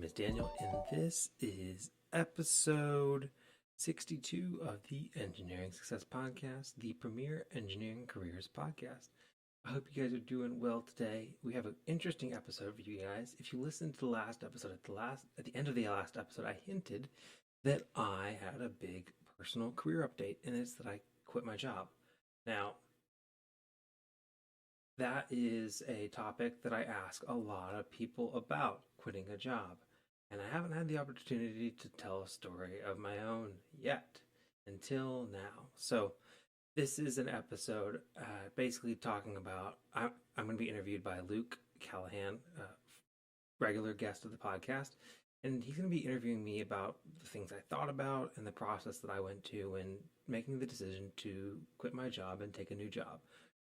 name is Daniel, and this is episode 62 of the Engineering Success Podcast, the premier engineering careers podcast. I hope you guys are doing well today. We have an interesting episode for you guys. If you listened to the last episode, at the end of the last episode, I hinted that I had a big personal career update, and it's that I quit my job. Now, that is a topic that I ask a lot of people about, quitting a job. And I haven't had the opportunity to tell a story of my own yet, until now. So this is an episode basically talking about, I'm going to be interviewed by Luke Callahan, a regular guest of the podcast. And he's going to be interviewing me about the things I thought about and the process that I went to in making the decision to quit my job and take a new job.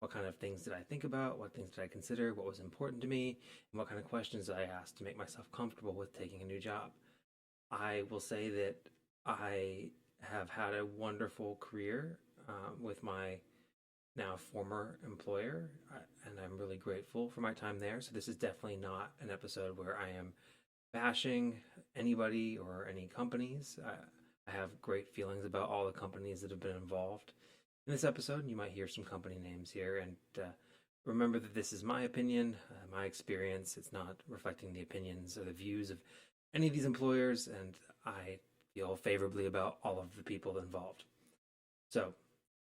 What kind of things did I think about? What things did I consider? What was important to me? And what kind of questions did I ask to make myself comfortable with taking a new job? I will say that I have had a wonderful career with my now former employer, and I'm really grateful for my time there. So this is definitely not an episode where I am bashing anybody or any companies. I have great feelings about all the companies that have been involved in this episode. You might hear some company names here, and remember that this is my opinion, my experience. It's not reflecting the opinions or the views of any of these employers, and I feel favorably about all of the people involved. So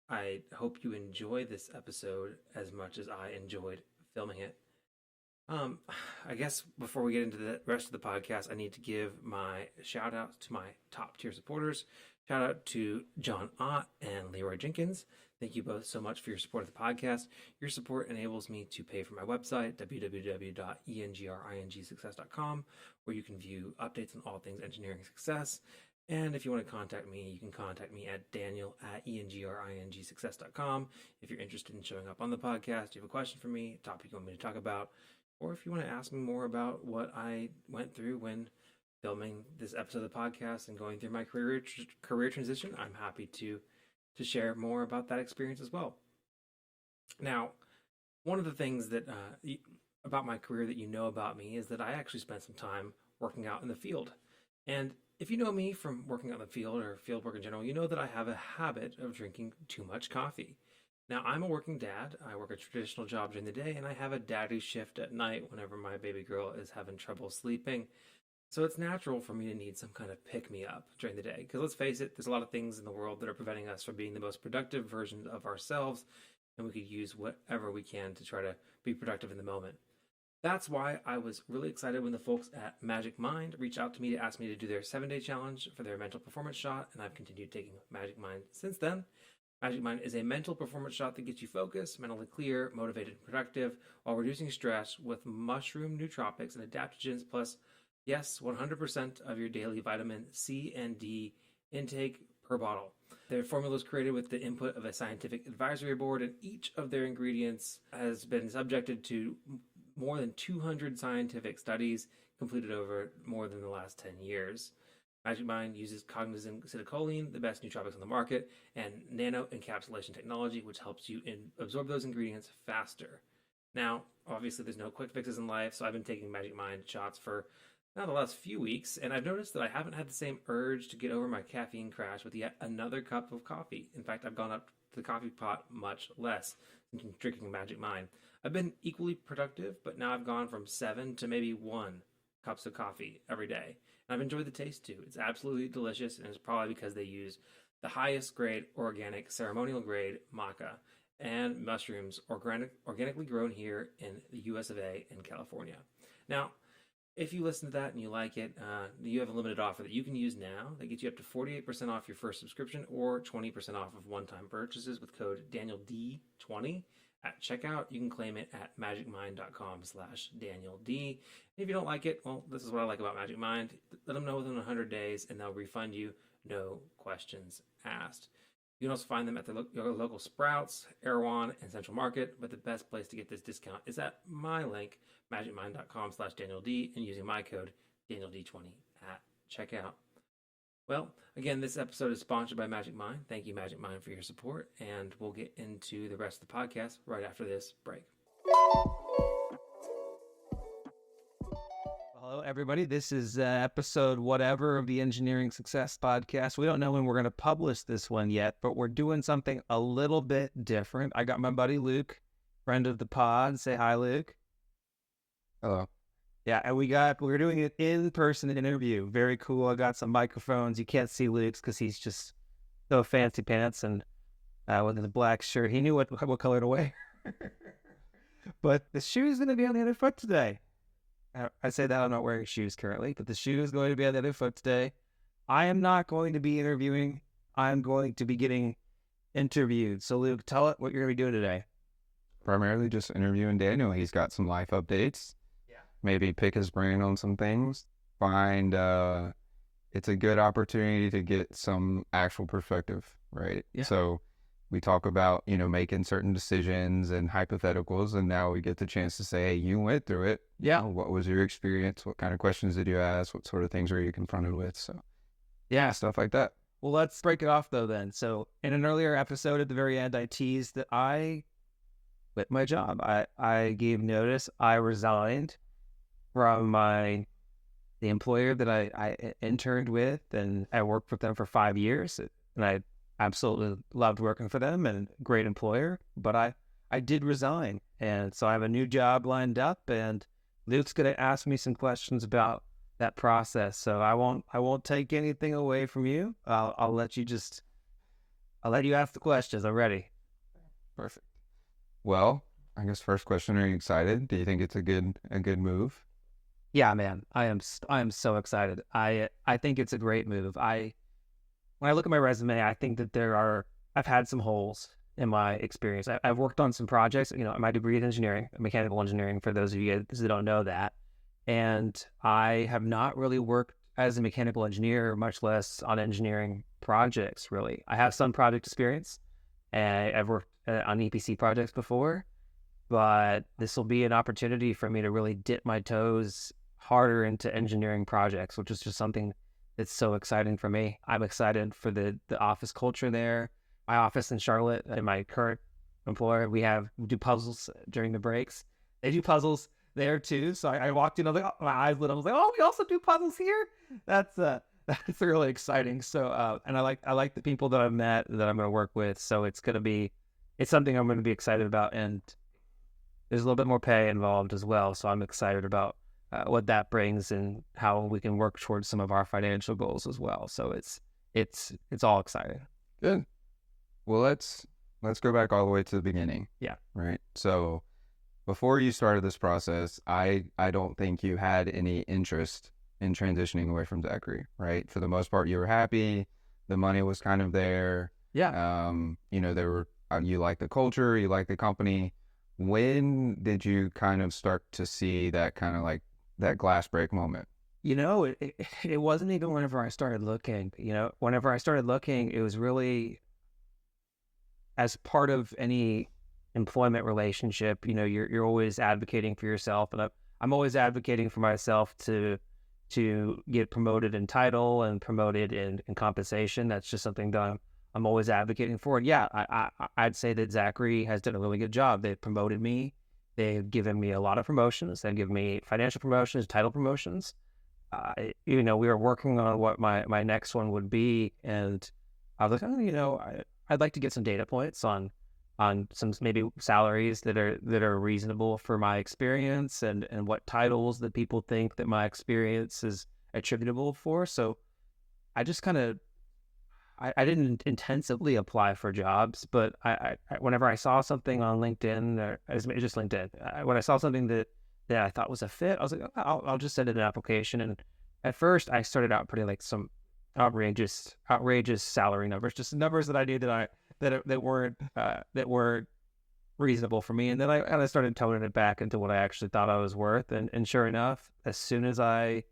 I hope you enjoy this episode as much as I enjoyed filming it. I guess before we get into the rest of the podcast, I need to give my shout outs to my top tier supporters. Shout out to John Ott and Leroy Jenkins. Thank you both so much for your support of the podcast. Your support enables me to pay for my website, www.engringsuccess.com, where you can view updates on all things engineering success. And if you want to contact me, you can contact me at daniel@engringsuccess.com. If you're interested in showing up on the podcast, you have a question for me, a topic you want me to talk about, or if you want to ask me more about what I went through when filming this episode of the podcast and going through my career transition, I'm happy to share more about that experience as well. Now, one of the things that about my career that you know about me is that I actually spent some time working out in the field. And if you know me from working out in the field or field work in general, you know that I have a habit of drinking too much coffee. Now, I'm a working dad. I work a traditional job during the day, and I have a daddy shift at night whenever my baby girl is having trouble sleeping. So it's natural for me to need some kind of pick-me-up during the day. Because let's face it, there's a lot of things in the world that are preventing us from being the most productive version of ourselves, and we could use whatever we can to try to be productive in the moment. That's why I was really excited when the folks at Magic Mind reached out to me to ask me to do their 7-day challenge for their mental performance shot, and I've continued taking Magic Mind since then. Magic Mind is a mental performance shot that gets you focused, mentally clear, motivated, and productive while reducing stress with mushroom nootropics and adaptogens, plus, yes, 100% of your daily vitamin C and D intake per bottle. Their formula is created with the input of a scientific advisory board, and each of their ingredients has been subjected to more than 200 scientific studies completed over more than the last 10 years. Magic Mind uses cognizant acetylcholine, the best nootropics on the market, and nano encapsulation technology, which helps you absorb those ingredients faster. Now, obviously, there's no quick fixes in life, so I've been taking Magic Mind shots for now the last few weeks, and I've noticed that I haven't had the same urge to get over my caffeine crash with yet another cup of coffee. In fact, I've gone up to the coffee pot much less than drinking Magic Mind. I've been equally productive, but now I've gone from 7 to maybe 1 cups of coffee every day. And I've enjoyed the taste too. It's absolutely delicious, and it's probably because they use the highest grade organic ceremonial grade maca and mushrooms organically grown here in the US of A in California. Now, if you listen to that and you like it, you have a limited offer that you can use now that gets you up to 48% off your first subscription or 20% off of one-time purchases with code DanielD20 at checkout. You can claim it at magicmind.com/DanielD. If you don't like it, well, this is what I like about Magic Mind. Let them know within 100 days and they'll refund you, no questions asked. You can also find them at your local Sprouts, Erewhon, and Central Market, but the best place to get this discount is at my link, magicmind.com/DanielD, and using my code DanielD20 at checkout. Well, again, this episode is sponsored by Magic Mind. Thank you, Magic Mind, for your support, and we'll get into the rest of the podcast right after this break. Hello, everybody. This is episode whatever of the Engineering Success Podcast. We don't know when we're going to publish this one yet, but we're doing something a little bit different. I got my buddy Luke, friend of the pod. Say hi, Luke. Hello. Yeah, and we're doing an in-person interview. Very cool. I got some microphones. You can't see Luke's because he's just so fancy pants and with his black shirt. He knew what color to wear. But the shoe's going to be on the other foot today. I say that I'm not wearing shoes currently, but the shoe is going to be on the other foot today. I am not going to be interviewing. I'm going to be getting interviewed. So, Luke, tell it what you're going to be doing today. Primarily just interviewing Daniel. He's got some life updates. Yeah. Maybe pick his brain on some things. Find it's a good opportunity to get some actual perspective, right? Yeah. So we talk about, making certain decisions and hypotheticals, and now we get the chance to say, hey, you went through it. Yeah. What was your experience? What kind of questions did you ask? What sort of things were you confronted with? So, yeah, stuff like that. Well, let's break it off, though, then. So in an earlier episode at the very end, I teased that I quit my job. I gave notice. I resigned from the employer that I interned with, and I worked with them for 5 years, and I absolutely loved working for them and great employer, but I did resign. And so I have a new job lined up, and Luke's going to ask me some questions about that process. So I won't take anything away from you. I'll let you ask the questions. I'm ready. Perfect. Well, I guess first question, are you excited? Do you think it's a good move? Yeah, man. I am so excited. I think it's a great move. When I look at my resume, I think that I've had some holes in my experience. I've worked on some projects, my degree is engineering, mechanical engineering, for those of you guys that don't know that. And I have not really worked as a mechanical engineer, much less on engineering projects, really. I have some project experience, and I've worked on EPC projects before, but this will be an opportunity for me to really dip my toes harder into engineering projects, which is just something it's so exciting for me. I'm excited for the office culture there. My office in Charlotte and my current employer, we do puzzles during the breaks. They do puzzles there too. So I walked in, I was like, my eyes lit. I was like, oh, we also do puzzles here? That's really exciting. So and I like the people that I've met that I'm going to work with. So it's something I'm going to be excited about. And there's a little bit more pay involved as well. So I'm excited about what that brings and how we can work towards some of our financial goals as well. So it's all exciting. Good. Well, let's go back all the way to the beginning. Yeah. Right. So before you started this process, I don't think you had any interest in transitioning away from Zachary, right? For the most part, you were happy. The money was kind of there. Yeah. You like the culture, you like the company. When did you kind of start to see that kind of like that glass break moment? It wasn't even whenever I started looking. Whenever I started looking, it was really as part of any employment relationship. You're always advocating for yourself, and I'm always advocating for myself to get promoted in title and promoted in compensation. That's just something that I'm always advocating for. And yeah, I'd say that Zachary has done a really good job. They've promoted me. They've given me a lot of promotions. They've given me financial promotions, title promotions. We were working on what my next one would be, and I was like, I'd like to get some data points on some maybe salaries that are reasonable for my experience and what titles that people think that my experience is attributable for. So I just kind of I didn't intensively apply for jobs, but I whenever I saw something on LinkedIn, or it's just LinkedIn, when I saw something that I thought was a fit, I was like, I'll just send it an application. And at first, I started out putting like some outrageous salary numbers, just numbers that I knew that weren't reasonable for me. And then I kind of started toning it back into what I actually thought I was worth. And sure enough, as soon as I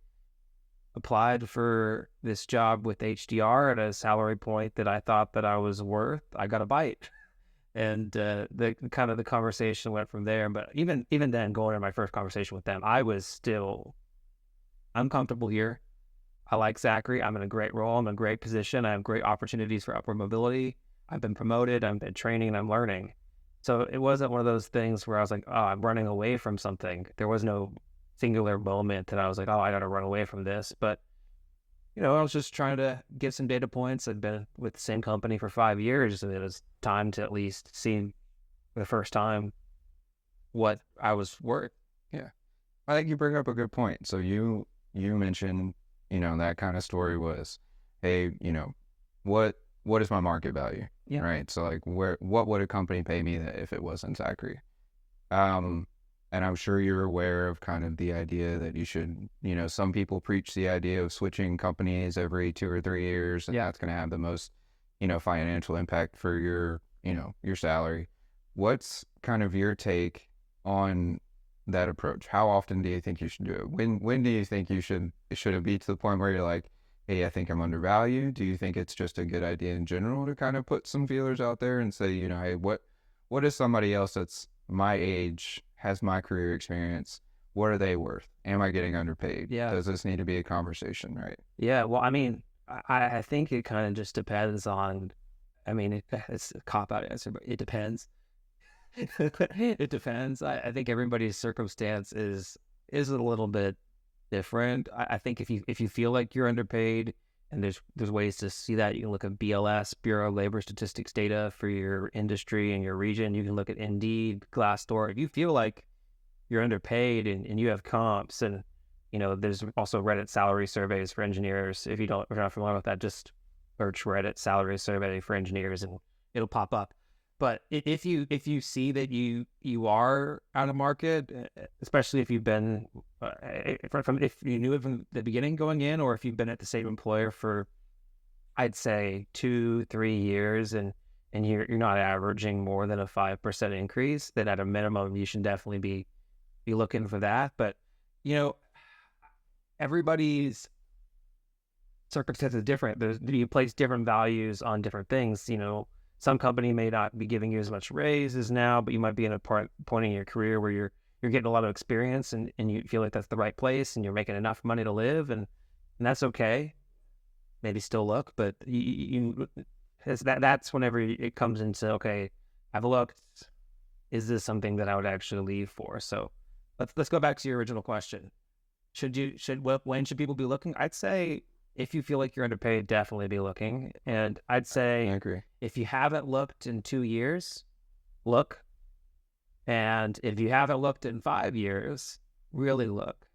applied for this job with HDR at a salary point that I thought that I was worth, I got a bite. And the conversation went from there. But even then, going to my first conversation with them, I was still, I'm comfortable here. I like Zachary. I'm in a great role. I'm in a great position. I have great opportunities for upward mobility. I've been promoted. I've been training and I'm learning. So it wasn't one of those things where I was like, oh, I'm running away from something. There was no singular moment that I was like, oh, I got to run away from this. But, I was just trying to get some data points. I'd been with the same company for 5 years, and it was time to at least see for the first time what I was worth. Yeah. I think you bring up a good point. So you mentioned, that kind of story was, hey, what is my market value? Yeah. Right. So like what would a company pay me if it wasn't Zachary? And I'm sure you're aware of kind of the idea that you should, some people preach the idea of switching companies every 2 or 3 years, and that's going to have the most, financial impact for your, your salary. What's kind of your take on that approach? How often do you think you should do it? When do you think should it be to the point where you're like, hey, I think I'm undervalued? Do you think it's just a good idea in general to kind of put some feelers out there and say, hey, what is somebody else that's my age, has my career experience, what are they worth? Am I getting underpaid? Yeah. Does this need to be a conversation, right? Yeah, well, I mean, I think it kind of just depends on, it's a cop-out answer, but it depends. It depends. I think everybody's circumstance is a little bit different. I think if you feel like you're underpaid, and there's ways to see that. You can look at BLS, Bureau of Labor Statistics data for your industry and your region. You can look at Indeed, Glassdoor. If you feel like you're underpaid and you have comps, and there's also Reddit salary surveys for engineers. If you're not familiar with that, just search Reddit salary survey for engineers and it'll pop up. But if you see that you are out of market, especially if you've been if you knew it from the beginning going in, or if you've been at the same employer for, I'd say 2-3 years, and you're not averaging more than a 5% increase, then at a minimum you should definitely be looking for that. But everybody's circumstance is different. You place different values on different things. Some company may not be giving you as much raises now, but you might be in a point in your career where you're getting a lot of experience, and you feel like that's the right place, and you're making enough money to live, and that's okay. Maybe still look, but that's whenever it comes into, okay, I've looked. Is this something that I would actually leave for? So let's go back to your original question. When should people be looking? I'd say, if you feel like you're underpaid, definitely be looking. And I'd say, I agree. If you haven't looked in 2 years, look. And if you haven't looked in 5 years, really look.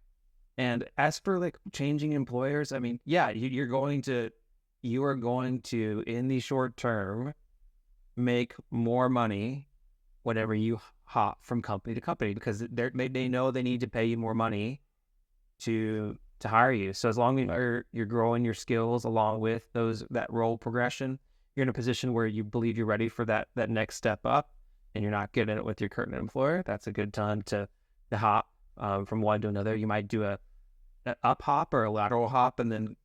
And as for like changing employers, yeah, you are going to, in the short term, make more money whenever you hop from company to company, because they know they need to pay you more money to hire you. So as long as you're growing your skills along with that role progression, you're in a position where you believe you're ready for that next step up, and you're not getting it with your current employer, that's a good time to hop from one to another. You might do an up hop or a lateral hop, and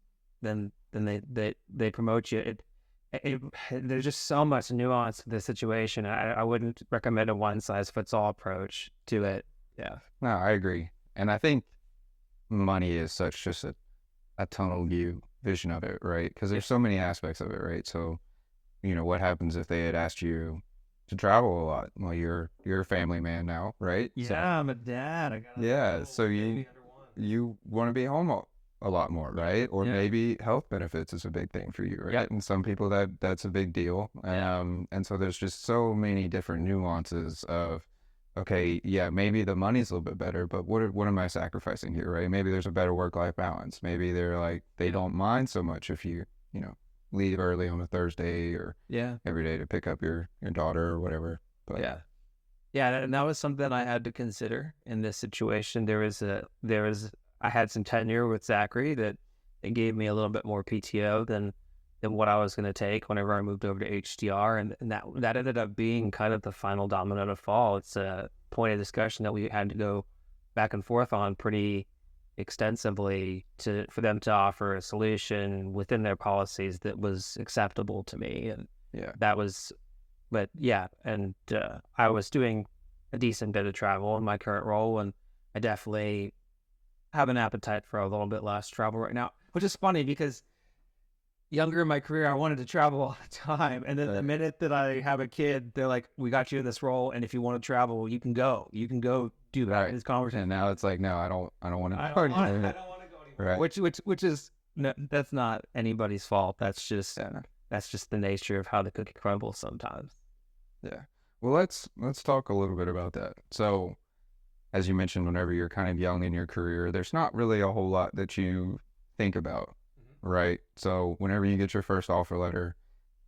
then they promote you. There's just so much nuance to the situation. I wouldn't recommend a one size fits all approach to it. Yeah. No, I agree. And I think money is such just a tunnel view vision of it, right? Because there's so many aspects of it, right? So, what happens if they had asked you to travel a lot? Well, you're a family man now, right? Yeah, so, I'm a dad. So you want to be home a lot more, right? Or maybe health benefits is a big thing for you, right? Yeah. And some people that's a big deal. And so there's just so many different nuances of, okay, yeah, maybe the money's a little bit better, but what am I sacrificing here, right? Maybe there's a better work-life balance. Maybe they're like, they don't mind so much if you leave early on a Thursday or every day to pick up your daughter or whatever. But and that was something I had to consider in this situation. I had some tenure with Zachary that it gave me a little bit more PTO than what I was going to take whenever I moved over to HDR, and that ended up being kind of the final domino to fall. It's a point of discussion that we had to go back and forth on pretty extensively for them to offer a solution within their policies that was acceptable to me, and I was doing a decent bit of travel in my current role, and I definitely have an appetite for a little bit less travel right now, which is funny because younger in my career, I wanted to travel all the time. And then the minute that I have a kid, they're like, we got you in this role. And if you want to travel, you can go do that. Right. This conversation. And now it's like, no, I don't want to. I don't want to go anymore. Right. Which is, no, that's not anybody's fault. That's just the nature of how the cookie crumbles sometimes. Yeah. Well, let's talk a little bit about that. So, as you mentioned, whenever you're kind of young in your career, there's not really a whole lot that you think about, right? So, whenever you get your first offer letter,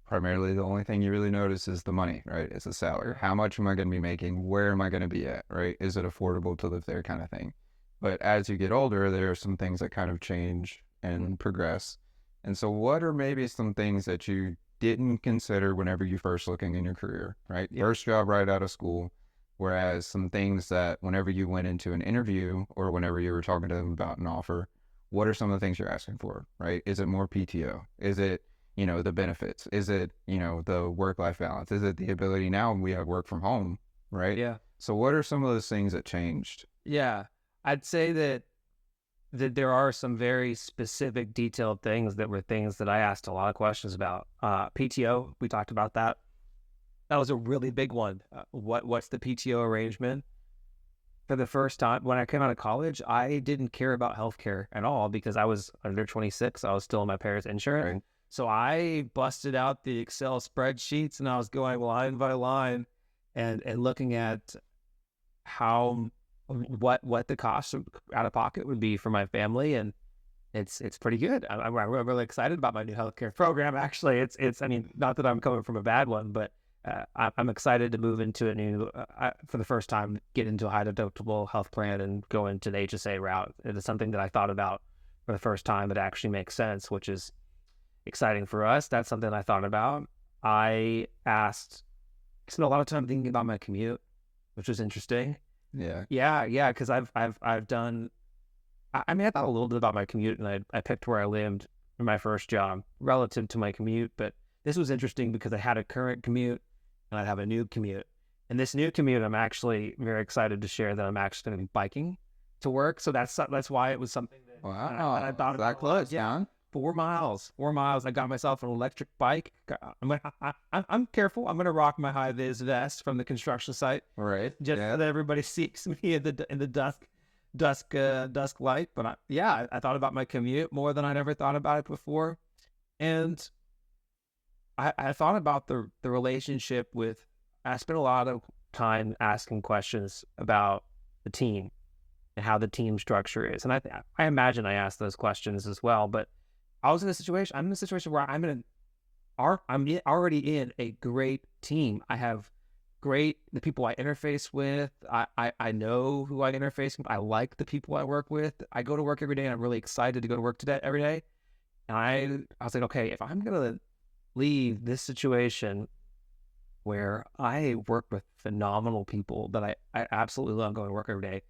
primarily the only thing you really notice is the money, right? It's the salary. How much am I going to be making? Where am I going to be at, right? Is it affordable to live there, kind of thing? But as you get older, there are some things that kind of change and progress. And so, what are maybe some things that you didn't consider whenever you first looking in your career, right? Yeah. First job right out of school. Whereas some things that whenever you went into an interview or whenever you were talking to them about an offer, what are some of the things you're asking for, right? Is it more PTO? Is it, the benefits? Is it, the work-life balance? Is it the ability now we have work from home, right? Yeah. So what are some of those things that changed? Yeah. I'd say that there are some very specific, detailed things that were things that I asked a lot of questions about. PTO, we talked about that. That was a really big one. What's the PTO arrangement? For the first time, when I came out of college, I didn't care about healthcare at all because I was under 26. I was still on my parents' insurance. Right. So I busted out the Excel spreadsheets and I was going line by line and looking at what the cost out of pocket would be for my family, and it's pretty good. I'm really excited about my new healthcare program. Actually, it's I mean, not that I'm coming from a bad one, but I'm excited to move into a new, for the first time, get into a high deductible health plan and go into the HSA route. It is something that I thought about for the first time that actually makes sense, which is exciting for us. That's something I thought about. I spent a lot of time thinking about my commute, which was interesting. Yeah. Because I've done. I mean, I thought a little bit about my commute, and I picked where I lived in my first job relative to my commute. But this was interesting because I had a current commute and I'd have a new commute. And this new commute, I'm actually very excited to share that I'm actually going to be biking to work. So that's why it was something that I thought about. That close, yeah. 4 miles. I got myself an electric bike. I'm careful. I'm going to rock my high vis vest from the construction site, right? Just so that everybody sees me in the dusk light. But I thought about my commute more than I'd ever thought about it before, and I thought about the relationship with. I spent a lot of time asking questions about the team and how the team structure is, and I imagine I asked those questions as well, but. I'm in a situation where I'm already in a great team. I have the people I interface with. I know who I interface with. I like the people I work with. I go to work every day and I'm really excited to go to work every day. And I was like, okay, if I'm going to leave this situation where I work with phenomenal people that I absolutely love going to work every day,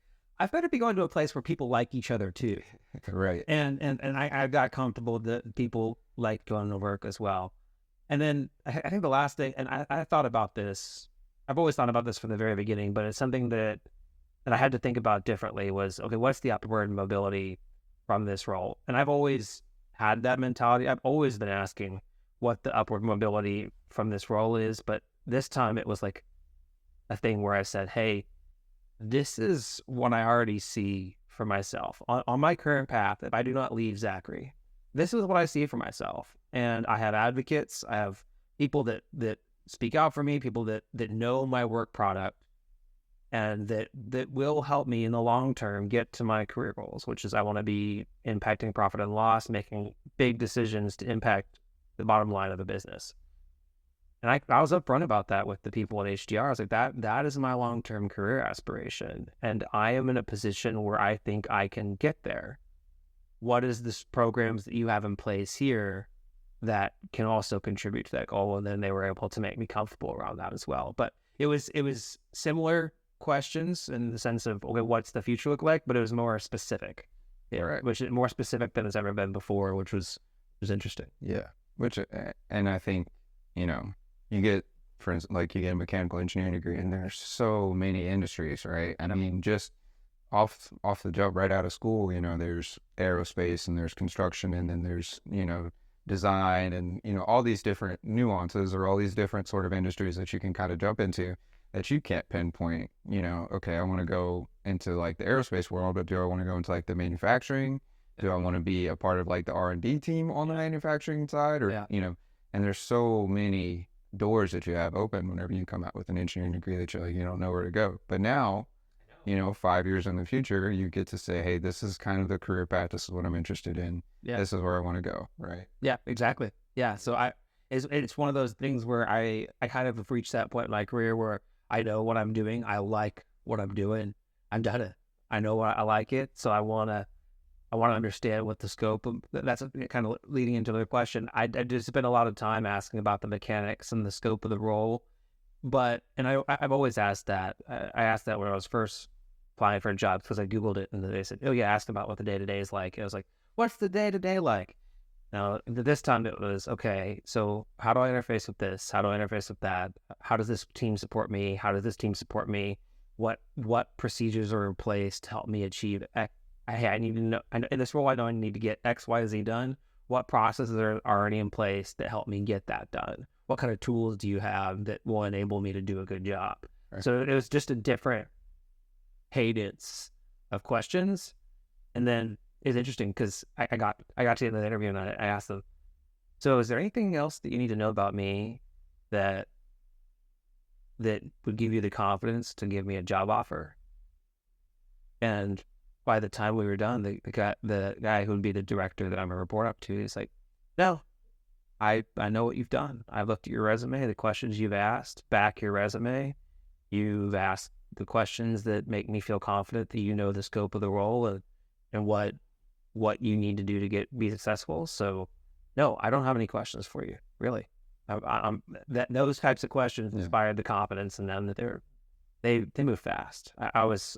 I better be going to a place where people like each other too. Right. And I got comfortable that people like going to work as well. And then I think the last thing, and I thought about this, I've always thought about this from the very beginning, but it's something that I had to think about differently was, okay, what's the upward mobility from this role? And I've always had that mentality. I've always been asking what the upward mobility from this role is. But this time it was like a thing where I said, hey, this is what I already see for myself on my current path. If I do not leave Zachary, this is what I see for myself. And I have advocates. I have people that speak out for me, people that know my work product and that will help me in the long term get to my career goals, which is I want to be impacting profit and loss, making big decisions to impact the bottom line of the business. And I was upfront about that with the people at HDR. I was like, that is my long-term career aspiration. And I am in a position where I think I can get there. What is the programs that you have in place here that can also contribute to that goal? And then they were able to make me comfortable around that as well. But it was similar questions in the sense of, okay, what's the future look like? But it was more specific. Yeah, right. Which is more specific than it's ever been before, which was interesting. Yeah. And I think, you get, for instance, like you get a mechanical engineering degree, and there's so many industries, right? And I mean, just off the jump right out of school, there's aerospace and there's construction, and then there's, design and, all these different nuances or all these different sort of industries that you can kind of jump into that you can't pinpoint, okay, I want to go into like the aerospace world, but do I want to go into like the manufacturing? Do I want to be a part of like the R&D team on the manufacturing side or, and there's so many doors that you have open whenever you come out with an engineering degree that you're like, you don't know where to go. But now, 5 years in the future, you get to say, hey, this is kind of the career path. This is what I'm interested in. Yeah. This is where I want to go. Right. Yeah, exactly. Yeah. So it's one of those things where I kind of have reached that point in my career where I know what I'm doing. I like what I'm doing. I'm done it. I know I like it. So I want to understand what the scope of, that's kind of leading into the question. I just spent a lot of time asking about the mechanics and the scope of the role. And I've always asked that. I asked that when I was first applying for a job because I Googled it and they said, oh yeah, ask about what the day-to-day is like. I was like, what's the day-to-day like? Now, this time it was, okay, so how do I interface with this? How do I interface with that? How does this team support me? How does this team support me? What procedures are in place to help me achieve X? I need to know, in this role, I know I need to get X, Y, Z done. What processes are already in place that help me get that done? What kind of tools do you have that will enable me to do a good job? Right. So it was just a different cadence of questions. And then it's interesting because I got to the end of the interview and I asked them, so is there anything else that you need to know about me that would give you the confidence to give me a job offer? And by the time we were done, the guy who would be the director that I'm a report up to, he's like, no, I know what you've done. I've looked at your resume, the questions you've asked, back your resume. You've asked the questions that make me feel confident that you know the scope of the role and what you need to do to be successful. So, no, I don't have any questions for you, really. Those types of questions inspired the confidence in them that they move fast. I was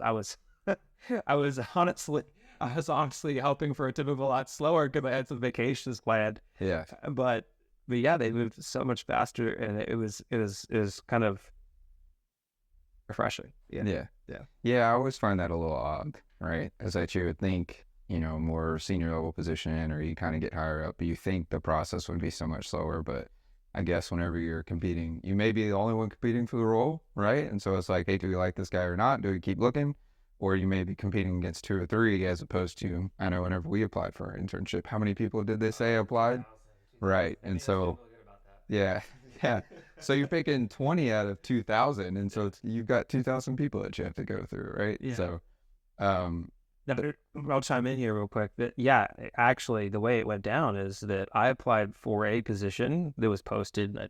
honestly hoping for it to move a lot slower because I had some vacations planned. Yeah. But yeah, they moved so much faster, and it was kind of refreshing. Yeah. I always find that a little odd, right? As that you would think, more senior level position, or you kind of get higher up, but you think the process would be so much slower. But I guess whenever you're competing, you may be the only one competing for the role, right? And so it's like, hey, do we like this guy or not? Do we keep looking? Or you may be competing against 2 or 3 as opposed to, I know whenever we applied for our internship, how many people did they say applied? Right. And so, yeah. So you're picking 20 out of 2,000. And so you've got 2,000 people that you have to go through, right? Yeah. So, I'll chime in here real quick. Actually, the way it went down is that I applied for a position that was posted. I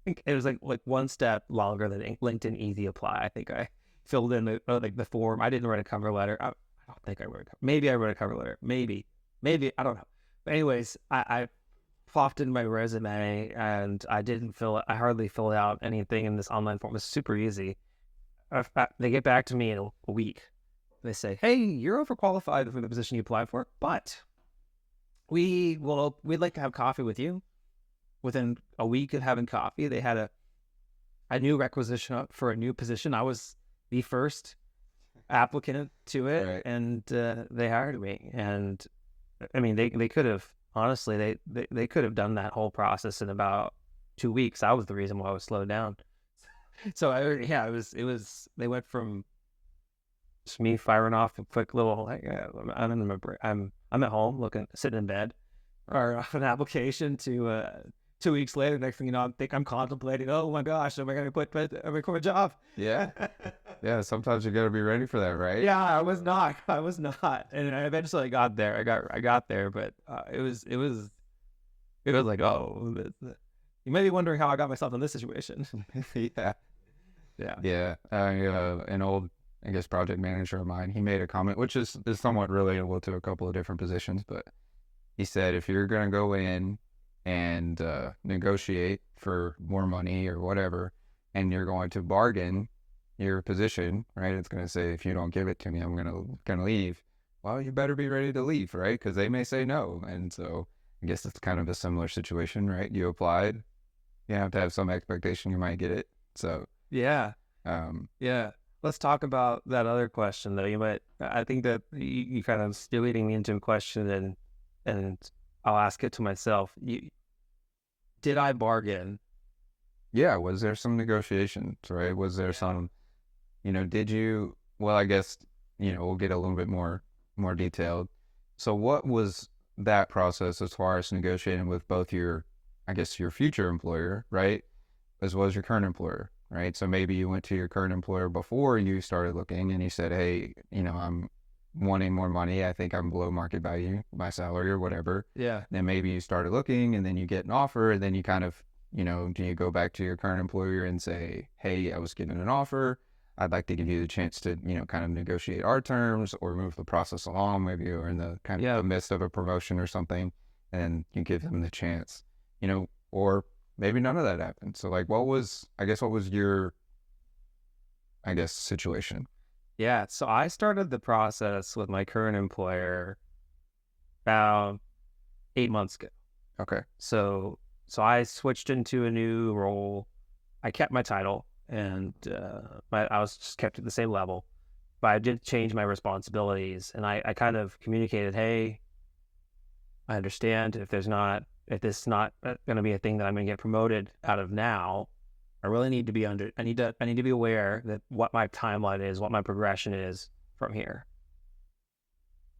think it was like one step longer than LinkedIn Easy Apply. I think I filled in the form. I didn't write a cover letter. I don't think I wrote maybe I wrote a cover letter. Maybe I don't know. But anyways, I plopped in my resume and I didn't fill it. I hardly filled out anything in this online form. It was super easy. They get back to me in a week. They say, hey, you're overqualified for the position you applied for, but we'd like to have coffee with you. Within a week of having coffee, they had a new requisition up for a new position. I was the first applicant to it, right. And they hired me. And I mean, they could have, honestly, they could have done that whole process in about 2 weeks. I was the reason why I was slowed down. So it was, they went from just me firing off a quick little, I'm at home sitting in bed, or off an application to 2 weeks later, next thing you know, I'm contemplating, oh my gosh, am I going to quit a job? Yeah. Yeah. Sometimes you got to be ready for that, right? Yeah, I was not. And I eventually got there. I got there, but it was like, oh, you may be wondering how I got myself in this situation. Yeah. An old, I guess, project manager of mine, he made a comment, which is somewhat relatable to a couple of different positions, but he said, if you're going to go in and negotiate for more money or whatever, and you're going to bargain your position, right? It's going to say, if you don't give it to me, I'm going to leave. Well, you better be ready to leave, right? Because they may say no. And so I guess it's kind of a similar situation, right? You applied, you have to have some expectation you might get it. So yeah. Let's talk about that other question, though. I think that you kind of still leading me into a question, and I'll ask it to myself. Did I bargain? Yeah, was there some negotiations, right? Was there some, did you, well, I guess, we'll get a little bit more detailed. So what was that process as far as negotiating with both your, I guess, your future employer, right? As well as your current employer, right? So maybe you went to your current employer before you started looking and you said, hey, I'm wanting more money. I think I'm below market value, my salary or whatever. Yeah. Then maybe you started looking and then you get an offer and then you kind of, do you go back to your current employer and say, hey, I was given an offer. I'd like to give you the chance to, kind of negotiate our terms or move the process along. Maybe you're in the kind of the midst of a promotion or something and you give them the chance, or maybe none of that happened. So like, what was your, situation? Yeah. So I started the process with my current employer about 8 months ago. Okay. So I switched into a new role. I kept my title and I was just kept at the same level, but I did change my responsibilities. And I kind of communicated, hey, I understand if this is not going to be a thing that I'm going to get promoted out of now. I really need to be I need to be aware that what my timeline is, what my progression is from here.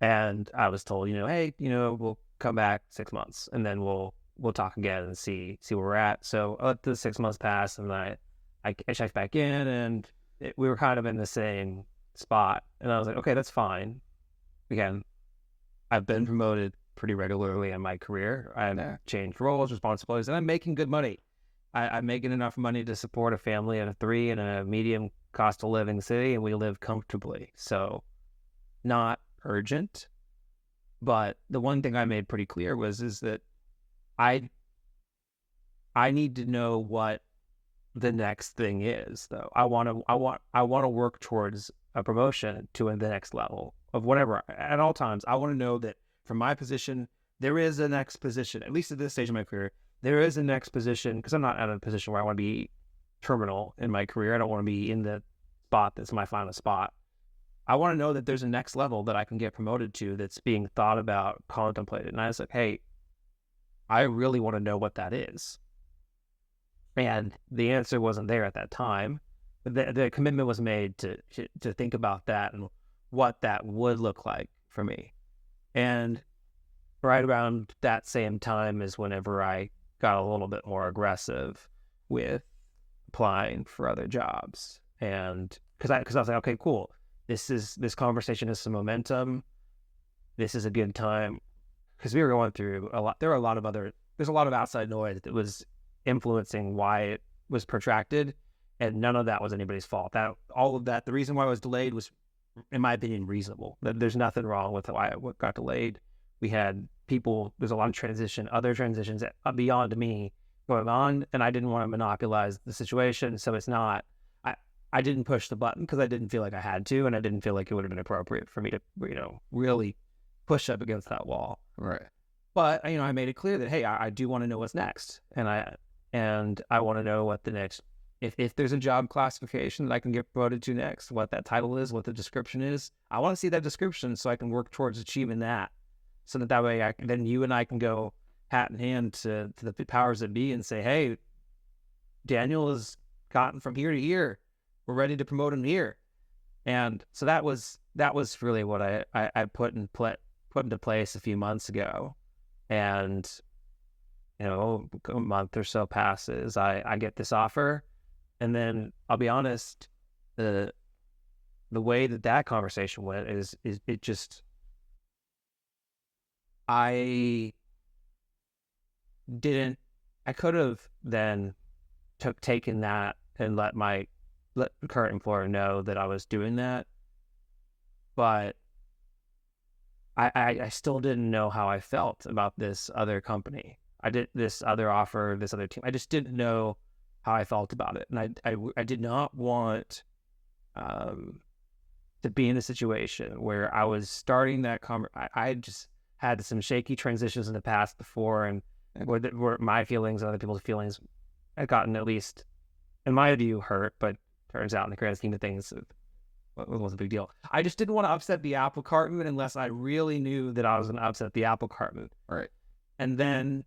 And I was told, hey, we'll come back 6 months and then we'll talk again and see where we're at. So let the 6 months pass and I checked back in and we were kind of in the same spot. And I was like, okay, that's fine. Again, I've been promoted pretty regularly in my career. I've changed roles, responsibilities, and I'm making good money. I'm making enough money to support a family of 3 in a medium cost of living city, and we live comfortably. So not urgent. But the one thing I made pretty clear is that I need to know what the next thing is, though. I want to work towards a promotion to the next level of whatever. At all times, I want to know that from my position, there is a next position. At least at this stage of my career, there is a next position, because I'm not at a position where I want to be terminal in my career. I don't want to be in the spot that's my final spot. I want to know that there's a next level that I can get promoted to that's being thought about, contemplated. And I was like, hey, I really want to know what that is. And the answer wasn't there at that time. But the commitment was made to think about that and what that would look like for me. And right around that same time is whenever I got a little bit more aggressive with applying for other jobs. And because I was like, okay, cool. This conversation has some momentum. This is a good time, because we were going through a lot. There's a lot of outside noise that was influencing why it was protracted, and none of that was anybody's fault. The reason why it was delayed was, in my opinion, reasonable. There's nothing wrong with what got delayed. We had there's a lot of other transitions beyond me going on, and I didn't want to monopolize the situation. So it's not, I didn't push the button because I didn't feel like I had to, and I didn't feel like it would have been appropriate for me to, really push up against that wall. Right. But, I made it clear that, hey, I do want to know what's next. And I want to know what the next, if there's a job classification that I can get promoted to next, what that title is, what the description is. I want to see that description so I can work towards achieving that. So that way then you and I can go hat in hand to the powers that be and say, hey, Daniel has gotten from here to here. We're ready to promote him here. And so that was really what I put into place a few months ago. And, a month or so passes, I get this offer. And then I'll be honest, the way that conversation went is it just, I could have then taken that and let the current employer know that I was doing that. But I still didn't know how I felt about this other company. This other offer, this other team. I just didn't know how I felt about it. And I did not want to be in a situation where I was starting that I just had some shaky transitions in the past before, and where my feelings and other people's feelings had gotten, at least in my view, hurt. But turns out in the grand scheme of things, it wasn't a big deal. I just didn't want to upset the apple carton unless I really knew that I was going to upset the apple carton. Right. And then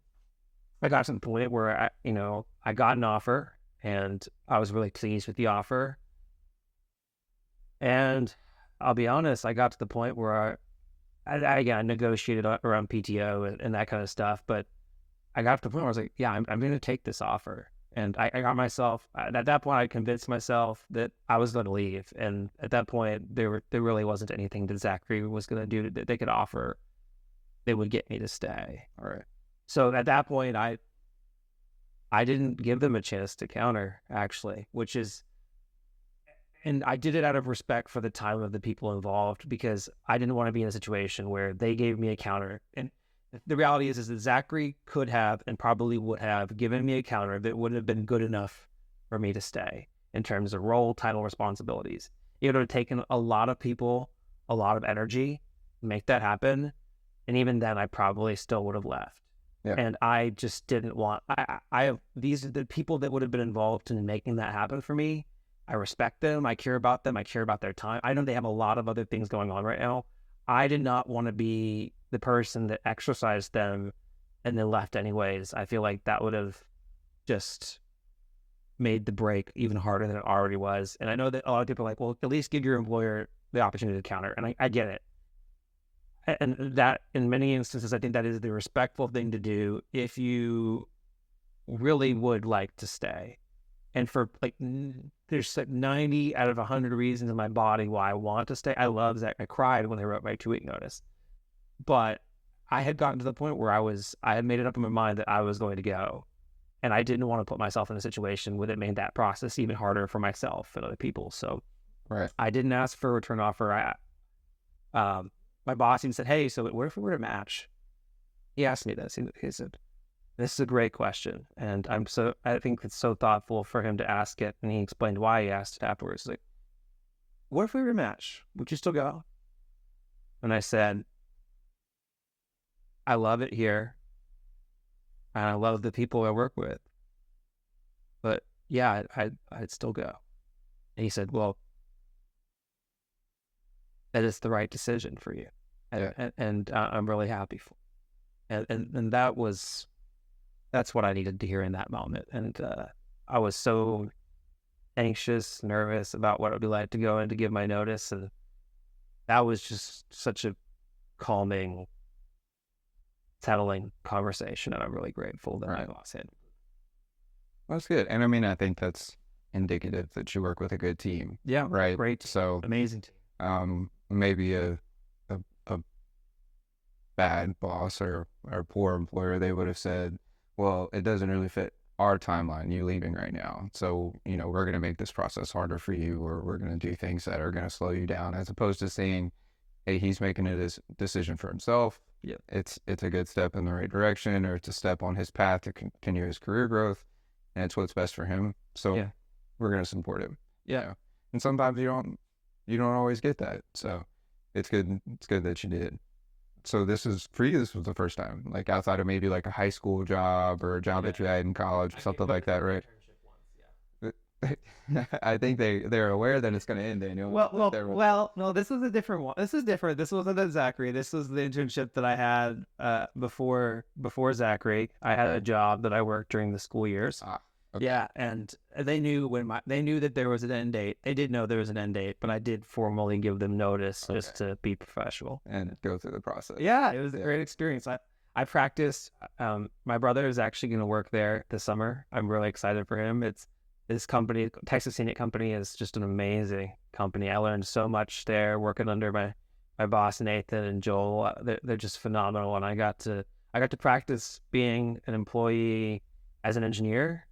I got to the point where I got an offer, and I was really pleased with the offer. And I'll be honest, I got to the point where I negotiated around PTO and that kind of stuff. But I got to the point where I was like, yeah, I'm going to take this offer. And I got myself, at that point, I convinced myself that I was going to leave. And at that point, there really wasn't anything that Zachary was going to do that they could offer that would get me to stay. All right. So at that point, I didn't give them a chance to counter, actually, and I did it out of respect for the time of the people involved, because I didn't want to be in a situation where they gave me a counter. And the reality is that Zachary could have and probably would have given me a counter that wouldn't have been good enough for me to stay in terms of role, title, responsibilities. It would have taken a lot of people, a lot of energy to make that happen. And even then, I probably still would have left. Yeah. And I just didn't want, these are the people that would have been involved in making that happen for me. I respect them. I care about them. I care about their time. I know they have a lot of other things going on right now. I did not want to be the person that exercised them and then left anyways. I feel like that would have just made the break even harder than it already was. And I know that a lot of people are like, well, at least give your employer the opportunity to counter. And I get it. And that, in many instances, I think that is the respectful thing to do if you really would like to stay. And for there's 90 out of 100 reasons in my body why I want to stay. I love Zach. I cried when they wrote my 2-week notice. But I had gotten to the point where I had made it up in my mind that I was going to go. And I didn't want to put myself in a situation where it made that process even harder for myself and other people. So Right. I didn't ask for a return offer. My boss even said, hey, so what if we were to match? He asked me this. He said, this is a great question. And I think it's so thoughtful for him to ask it. And he explained why he asked it afterwards. Like, what if we were to match? Would you still go? And I said, I love it here. And I love the people I work with. But yeah, I'd still go. And he said, well, that is the right decision for you. Yeah. And I'm really happy for it. And that's what I needed to hear in that moment. And I was so anxious, nervous about what it would be like to go in to give my notice. And that was just such a calming, settling conversation. And I'm really grateful that Right. I lost it. That's good. And I mean, I think that's indicative that you work with a good team. Yeah. Right. Great. So Amazing team. maybe a bad boss or poor employer, they would have said, well, it doesn't really fit our timeline, you leaving right now. So, we're going to make this process harder for you, or we're going to do things that are going to slow you down, as opposed to saying, hey, he's making a decision for himself. Yeah. It's a good step in the right direction, or it's a step on his path to continue his career growth, and it's what's best for him. So Yeah. we're going to support him. Yeah. And sometimes you don't always get that. So it's good that you did. So this was the first time, like outside of maybe like a high school job or a job that you had in college or something like that, right? I think they're aware that it's going to end. They know. No, this was a different one. This is different. This wasn't at Zachary. This was the internship that I had before Zachary. I had a job that I worked during the school years. Okay. Yeah, and they knew that there was an end date. They did know there was an end date, but I did formally give them notice just to be professional and go through the process. Yeah, it was a great experience. I practiced. My brother is actually going to work there this summer. I'm really excited for him. This company, Texas Scenic Company, is just an amazing company. I learned so much there working under my boss Nathan and Joel. They're just phenomenal, and I got to practice being an employee as an engineer.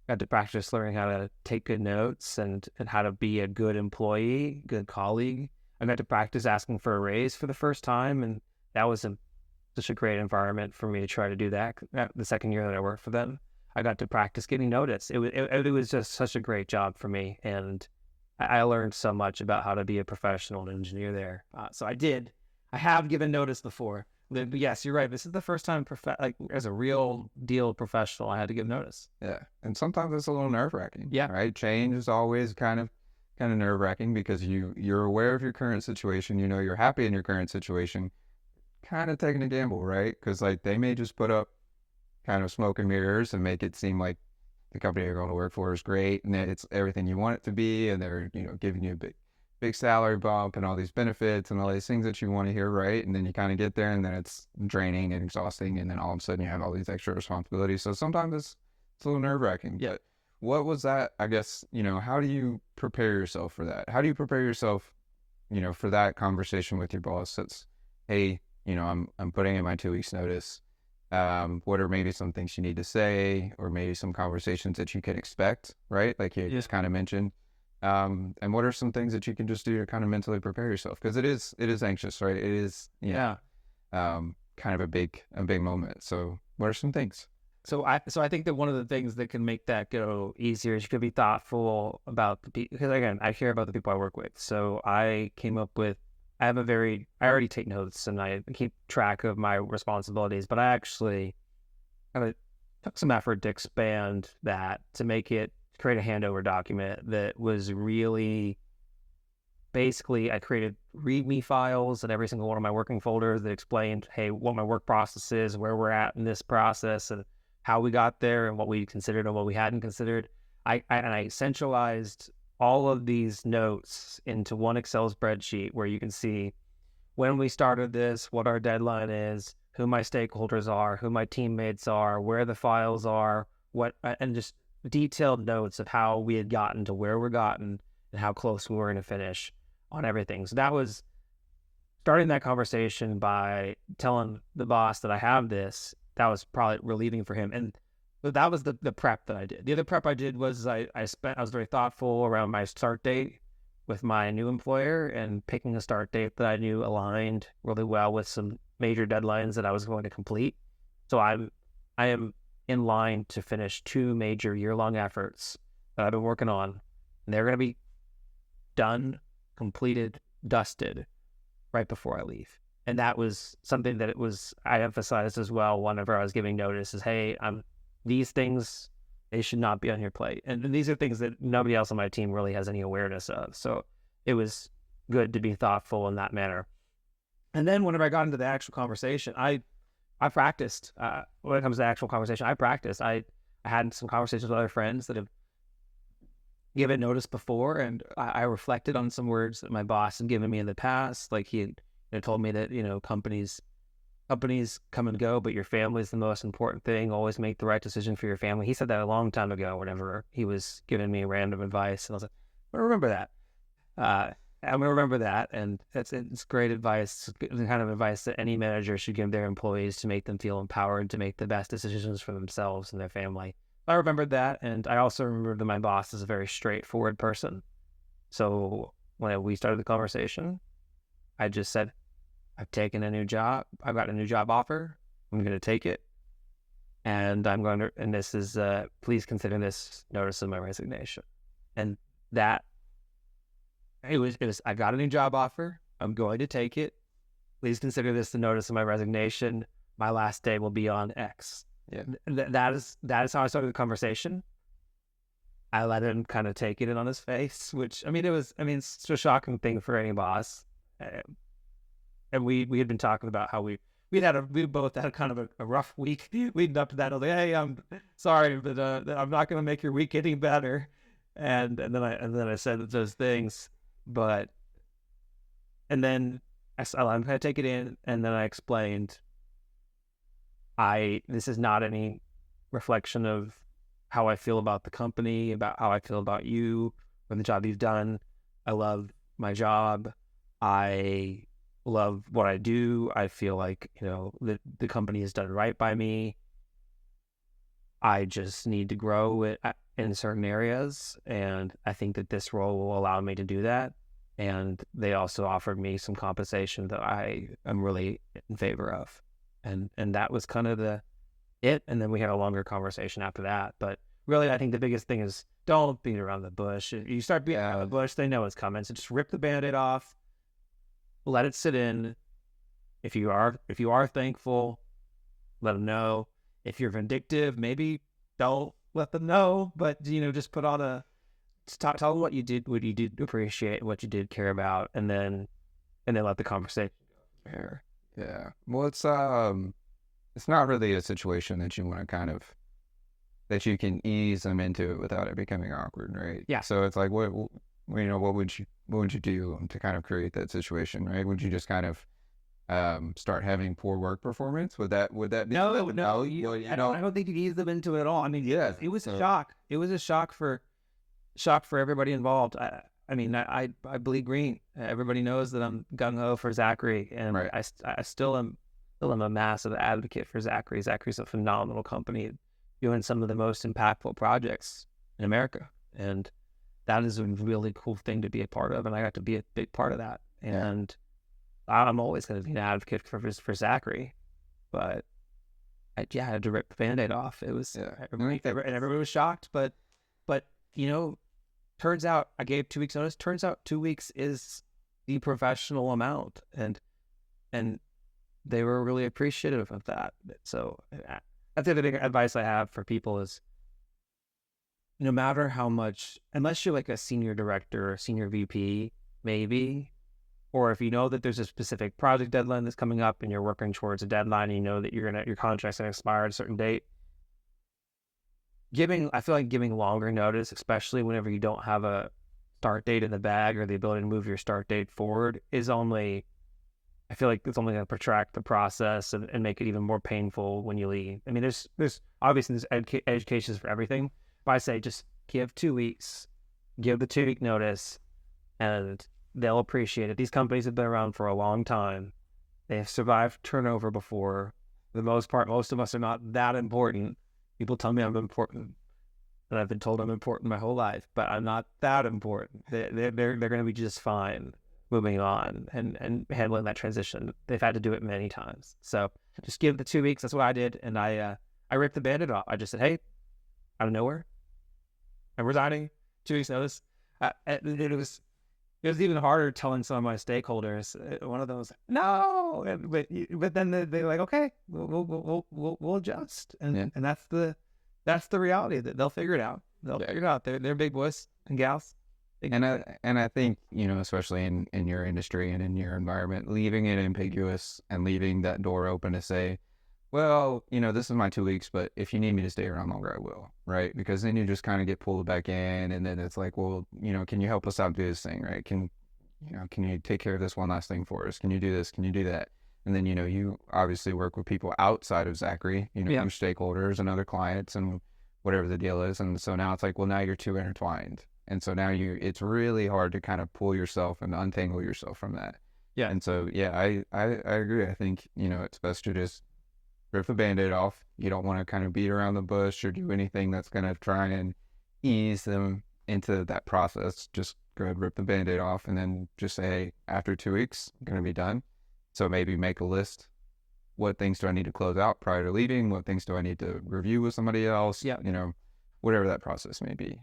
Got to practice learning how to take good notes and how to be a good employee, good colleague. I got to practice asking for a raise for the first time, and that was such a great environment for me to try to do that. The second year that I worked for them, I got to practice getting noticed. It was just such a great job for me, and I learned so much about how to be a professional engineer there. So I have given notice before. But yes, you're right. This is the first time, as a real deal professional, I had to give notice. Yeah, and sometimes it's a little nerve-wracking. Yeah, right. Change is always kind of nerve-wracking because you're aware of your current situation. You're happy in your current situation. kind of taking a gamble, right? Because like they may just put up kind of smoke and mirrors and make it seem like the company you're going to work for is great and that it's everything you want it to be, and they're, you know, giving you a big salary bump and all these benefits and all these things that you want to hear, right? And then you kind of get there and then it's draining and exhausting, and then all of a sudden you have all these extra responsibilities. So sometimes it's a little nerve-wracking. Yeah. But what was that, I guess, you know, how do you prepare yourself for that? How do you prepare yourself, you know, for that conversation with your boss that's, hey, you know, I'm putting in my 2 weeks notice. What are maybe some things you need to say, or maybe some conversations that you can expect, right? Like you just kind of mentioned. And what are some things that you can just do to kind of mentally prepare yourself? Because it is anxious, right? It is, kind of a big moment. So what are some things? So I think that one of the things that can make that go easier is you could be thoughtful about the people, because again, I care about the people I work with. So I already take notes and I keep track of my responsibilities, but I actually kind of took some effort to expand that, to create a handover document that was really, basically I created README files in every single one of my working folders that explained, hey, what my work process is, where we're at in this process, and how we got there, and what we considered and what we hadn't considered. I centralized all of these notes into one Excel spreadsheet where you can see when we started this, what our deadline is, who my stakeholders are, who my teammates are, where the files are, and just detailed notes of how we had gotten to where we're gotten and how close we were going to finish on everything. So that was starting that conversation by telling the boss that I have this. That was probably relieving for him. And that was the prep that I did. The other prep I did was I was very thoughtful around my start date with my new employer, and picking a start date that I knew aligned really well with some major deadlines that I was going to complete. So I am in line to finish 2 major year-long efforts that I've been working on, and they're going to be done, completed, dusted right before I leave. And that was something that I emphasized as well whenever I was giving notice is, hey, these things, they should not be on your plate. And these are things that nobody else on my team really has any awareness of. So it was good to be thoughtful in that manner. And then whenever I got into the actual conversation, I practiced. When it comes to the actual conversation, I practiced. I had some conversations with other friends that have given notice before, and I reflected on some words that my boss had given me in the past. Like he had told me that, you know, companies come and go, but your family is the most important thing. Always make the right decision for your family. He said that a long time ago whenever he was giving me random advice. And I was like, I remember that. I'm going to remember that. And it's great advice, the kind of advice that any manager should give their employees to make them feel empowered to make the best decisions for themselves and their family. I remembered that. And I also remembered that my boss is a very straightforward person. So when we started the conversation, I just said, I've taken a new job. I've got a new job offer. I'm going to take it. And this is, please consider this notice of my resignation. And that, it was, I got a new job offer. I'm going to take it. Please consider this the notice of my resignation. My last day will be on X. Yeah. That is how I started the conversation. I let him kind of take it in on his face, which, it's a shocking thing for any boss. And we had been talking about how we both had kind of a rough week leading up to that. I was like, hey, I'm sorry, but I'm not going to make your week any better. And then I said those things, and then I said, I'm going to take it in. And then I explained, this is not any reflection of how I feel about the company, about how I feel about you, or the job you've done. I love my job. I love what I do. I feel like, the company has done right by me. I just need to grow in certain areas, and I think that this role will allow me to do that. And they also offered me some compensation that I am really in favor of. And that was kind of it. And then we had a longer conversation after that. But really, I think the biggest thing is don't beat around the bush. If you start beating around the bush, they know it's coming. So just rip the Band-Aid off. Let it sit in. If you are thankful, let them know. If you're vindictive, maybe don't let them know. But just tell them what you did appreciate, what you did care about, and then let the conversation go from there. Yeah. Well, it's not really a situation that you want to kind of that you can ease them into it without it becoming awkward, right? Yeah. So it's like, what would you do to kind of create that situation, right? Would you just kind of start having poor work performance? Would that be No, you I don't think you ease them into it at all. I mean, yeah. it was a So, shock. It was a shock for everybody involved. I mean, I bleed green. Everybody knows that I'm gung ho for Zachary, and right. I still am a massive advocate for Zachary. Zachary's a phenomenal company, doing some of the most impactful projects in America, and that is a really cool thing to be a part of. And I got to be a big part of that. And I'm always going to be an advocate for Zachary, but I had to rip the Band-Aid off. It was everybody was shocked, but turns out I gave 2 weeks notice. Turns out 2 weeks is the professional amount, and they were really appreciative of that. So that's the other big advice I have for people is, no matter how much, unless you're like a senior director or senior VP, maybe, or if you know that there's a specific project deadline that's coming up and you're working towards a deadline and you know that your contract's gonna expire at a certain date, I feel like giving longer notice, especially whenever you don't have a start date in the bag or the ability to move your start date forward, I feel like it's only going to protract the process and make it even more painful when you leave. I mean, there's obviously educations for everything, but I say just give 2 weeks, give the 2-week notice, and they'll appreciate it. These companies have been around for a long time. They have survived turnover before. For the most part, most of us are not that important. People tell me I'm important, and I've been told I'm important my whole life, but I'm not that important. They're going to be just fine moving on and handling that transition. They've had to do it many times. So just give the 2 weeks. That's what I did, and I ripped the Band-Aid off. I just said, hey, out of nowhere, I'm resigning. 2 weeks notice. It was even harder telling some of my stakeholders. One of them was, no, but then they're like, okay, we'll adjust, and that's the reality that they'll figure it out. Figure it out. They're big boys and gals. And I think, especially in your industry and in your environment, leaving it ambiguous and leaving that door open to say, well, this is my 2 weeks, but if you need me to stay around longer, I will, right? Because then you just kind of get pulled back in, and then it's like, well, can you help us out do this thing, right? Can you take care of this one last thing for us? Can you do this? Can you do that? And then, you obviously work with people outside of Zachary, your stakeholders and other clients and whatever the deal is. And so now it's like, well, now you're too intertwined. And so now it's really hard to kind of pull yourself and untangle yourself from that. Yeah. And so, I agree. I think, it's best to just rip the Band-Aid off. You don't want to kind of beat around the bush or do anything that's going to try and ease them into that process. Just go ahead, rip the Band-Aid off, and then just say, hey, after 2 weeks, I'm going to be done. So maybe make a list. What things do I need to close out prior to leaving? What things do I need to review with somebody else? Yeah. Whatever that process may be.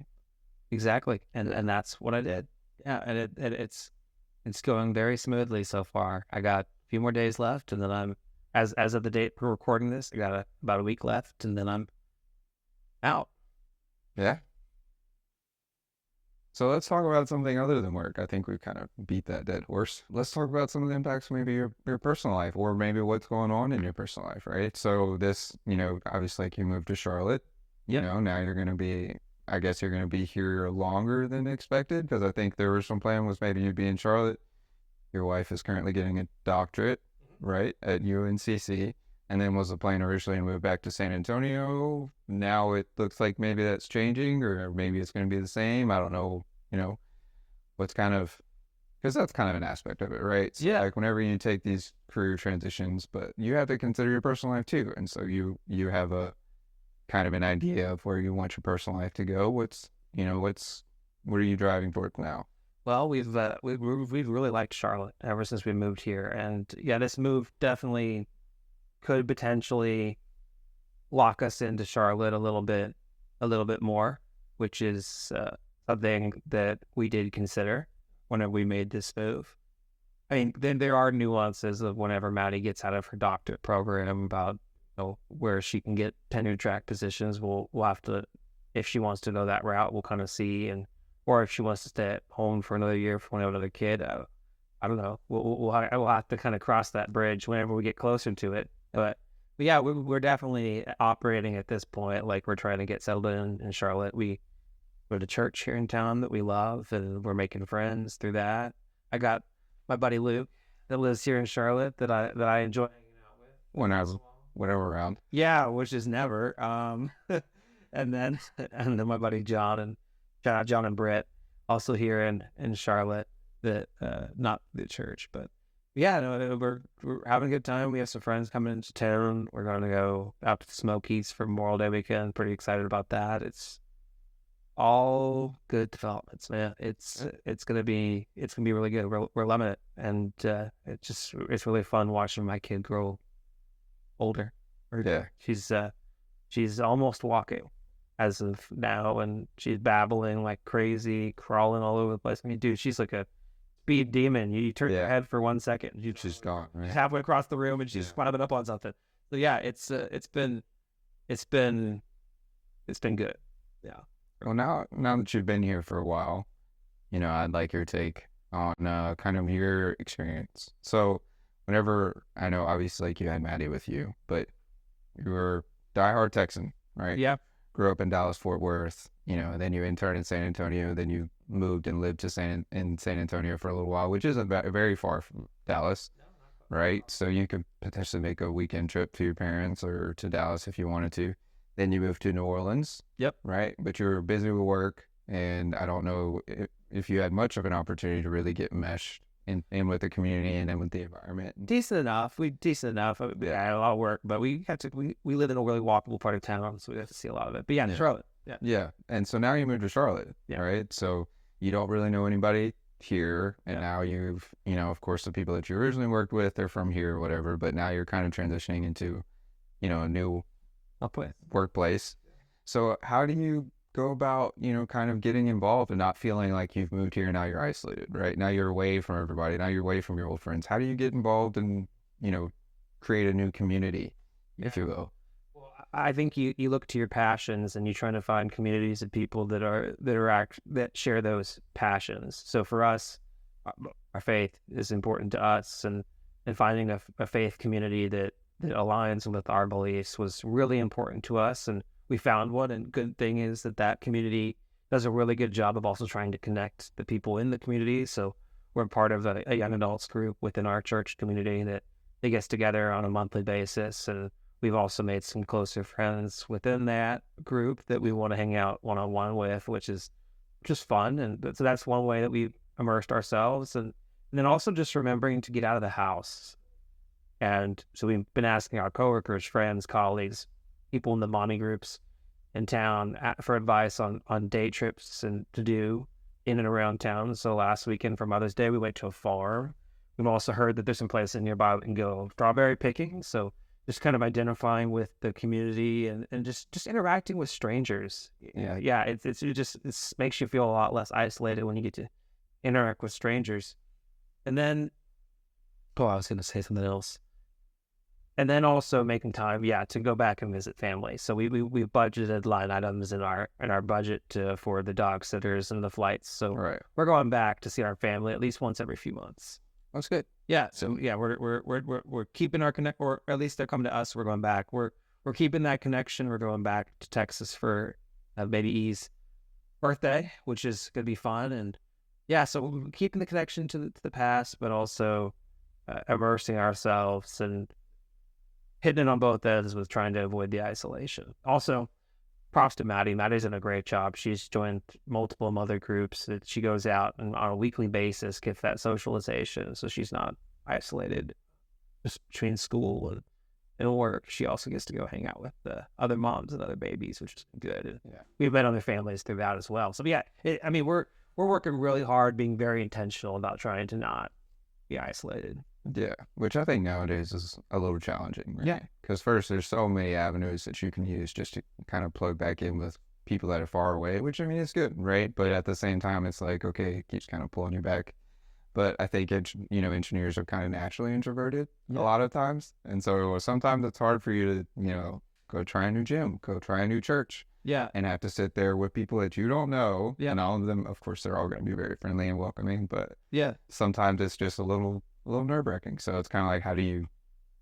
Exactly. And that's what I did. Yeah. And it's going very smoothly so far. I got a few more days left, and then I'm, as of the date we're recording this, I got about a week left, and then I'm out. Yeah. So let's talk about something other than work. I think we've kind of beat that dead horse. Let's talk about some of the impacts, maybe your personal life, or maybe what's going on in your personal life, right? So this, obviously, like, you moved to Charlotte. Now you're going to be, I guess you're going to be here longer than expected, because I think there was some plan was maybe you'd be in Charlotte. Your wife is currently getting a doctorate, right, at UNCC, and then was the plan originally to move back to San Antonio. Now it looks like maybe that's changing, or maybe it's going to be the same. I don't know, what's kind of, because that's kind of an aspect of it, right? So like whenever you take these career transitions, but you have to consider your personal life too. And so you have a kind of an idea of where you want your personal life to go. What are you driving for now? Well, we've really liked Charlotte ever since we moved here, and this move definitely could potentially lock us into Charlotte a little bit more, which is something that we did consider whenever we made this move. I mean, then there are nuances of whenever Maddie gets out of her doctorate program about where she can get tenure track positions. We'll have to, if she wants to go that route, we'll kind of see, or if she wants to stay at home for another year for another kid, I don't know. We'll have to kind of cross that bridge whenever we get closer to it. But yeah, we're definitely operating at this point like we're trying to get settled in Charlotte. We go to church here in town that we love, and we're making friends through that. I got my buddy Luke that lives here in Charlotte that I enjoy hanging out with. Whenever around. Yeah, which is never. And then my buddy John, and shout out John and Britt, also here in Charlotte. That not the church, but yeah, no, we're having a good time. We have some friends coming into town. We're going to go out to the Smokies for Memorial Day weekend. Pretty excited about that. It's all good developments, man. It's gonna be really good. We're loving it, and it's really fun watching my kid grow older. Yeah. She's almost walking as of now, and she's babbling like crazy, crawling all over the place. I mean, dude, she's like a speed demon. You turn your head for 1 second, She's gone, right? She's halfway across the room, and she's climbing up on something. So yeah, it's been good. Yeah. Well, now that you've been here for a while, I'd like your take on kind of your experience. So whenever, I know obviously like you had Maddie with you, but you were diehard Texan, right? Yeah. Grew up in Dallas, Fort Worth, then you interned in San Antonio, then you moved and lived in San Antonio for a little while, which isn't very far from Dallas, right? So you could potentially make a weekend trip to your parents or to Dallas if you wanted to. Then you moved to New Orleans. Yep. Right? But you were busy with work, and I don't know if you had much of an opportunity to really get meshed in with the community and then with the environment. Decent enough. I had a lot of work, but we live in a really walkable part of town, so we have to see a lot of it. But yeah, Charlotte. Yeah. Yeah. And so now you moved to Charlotte, right? So you don't really know anybody here, and now you've, of course, the people that you originally worked with, they're from here or whatever, but now you're kind of transitioning into, a new workplace. So how do you go about, kind of getting involved and not feeling like you've moved here and now you're isolated, right? Now you're away from everybody. Now you're away from your old friends. How do you get involved and, create a new community, if you will? Well, I think you look to your passions, and you're trying to find communities of people that share those passions. So for us, our faith is important to us, and finding a faith community that aligns with our beliefs was really important to us, and we found one. And good thing is that community does a really good job of also trying to connect the people in the community. So we're part of a young adults group within our church community that gets together on a monthly basis, and we've also made some closer friends within that group that we want to hang out one-on-one with, which is just fun. And so that's one way that we've immersed ourselves, and then also just remembering to get out of the house. And so we've been asking our coworkers, friends, colleagues, people in the mommy groups in town for advice on day trips and to do in and around town. So last weekend for Mother's Day, we went to a farm. We've also heard that there's some places nearby we can go strawberry picking. So just kind of identifying with the community and just interacting with strangers. Yeah. It makes you feel a lot less isolated when you get to interact with strangers. And then, I was going to say something else. And then also making time, to go back and visit family. So we budgeted line items in our budget for the dog sitters and the flights. So we're going back to see our family at least once every few months. That's good. Yeah. So we're keeping our connect, or at least they're coming to us. We're going back. We're keeping that connection. We're going back to Texas for baby E's birthday, which is gonna be fun. And so we're keeping the connection to the past, but also immersing ourselves and hitting it on both ends with trying to avoid the isolation. Also, props to Maddie. Maddie's done a great job. She's joined multiple mother groups that she goes out and on a weekly basis gets that socialization, so she's not isolated just between school and work. She also gets to go hang out with the other moms and other babies, which is good. And we've met other families through that as well. So we're working really hard, being very intentional about trying to not be isolated. Yeah, which I think nowadays is a little challenging, right? Yeah. Because first, there's so many avenues that you can use just to kind of plug back in with people that are far away, which, I mean, it's good, right? But at the same time, it's like, okay, it keeps kind of pulling you back. But I think, engineers are kind of naturally introverted a lot of times. And so sometimes it's hard for you to, go try a new gym, go try a new church. Yeah. And have to sit there with people that you don't know. Yeah. And all of them, of course, they're all going to be very friendly and welcoming, but Yeah. sometimes it's just a little nerve-wracking. So it's kind of like,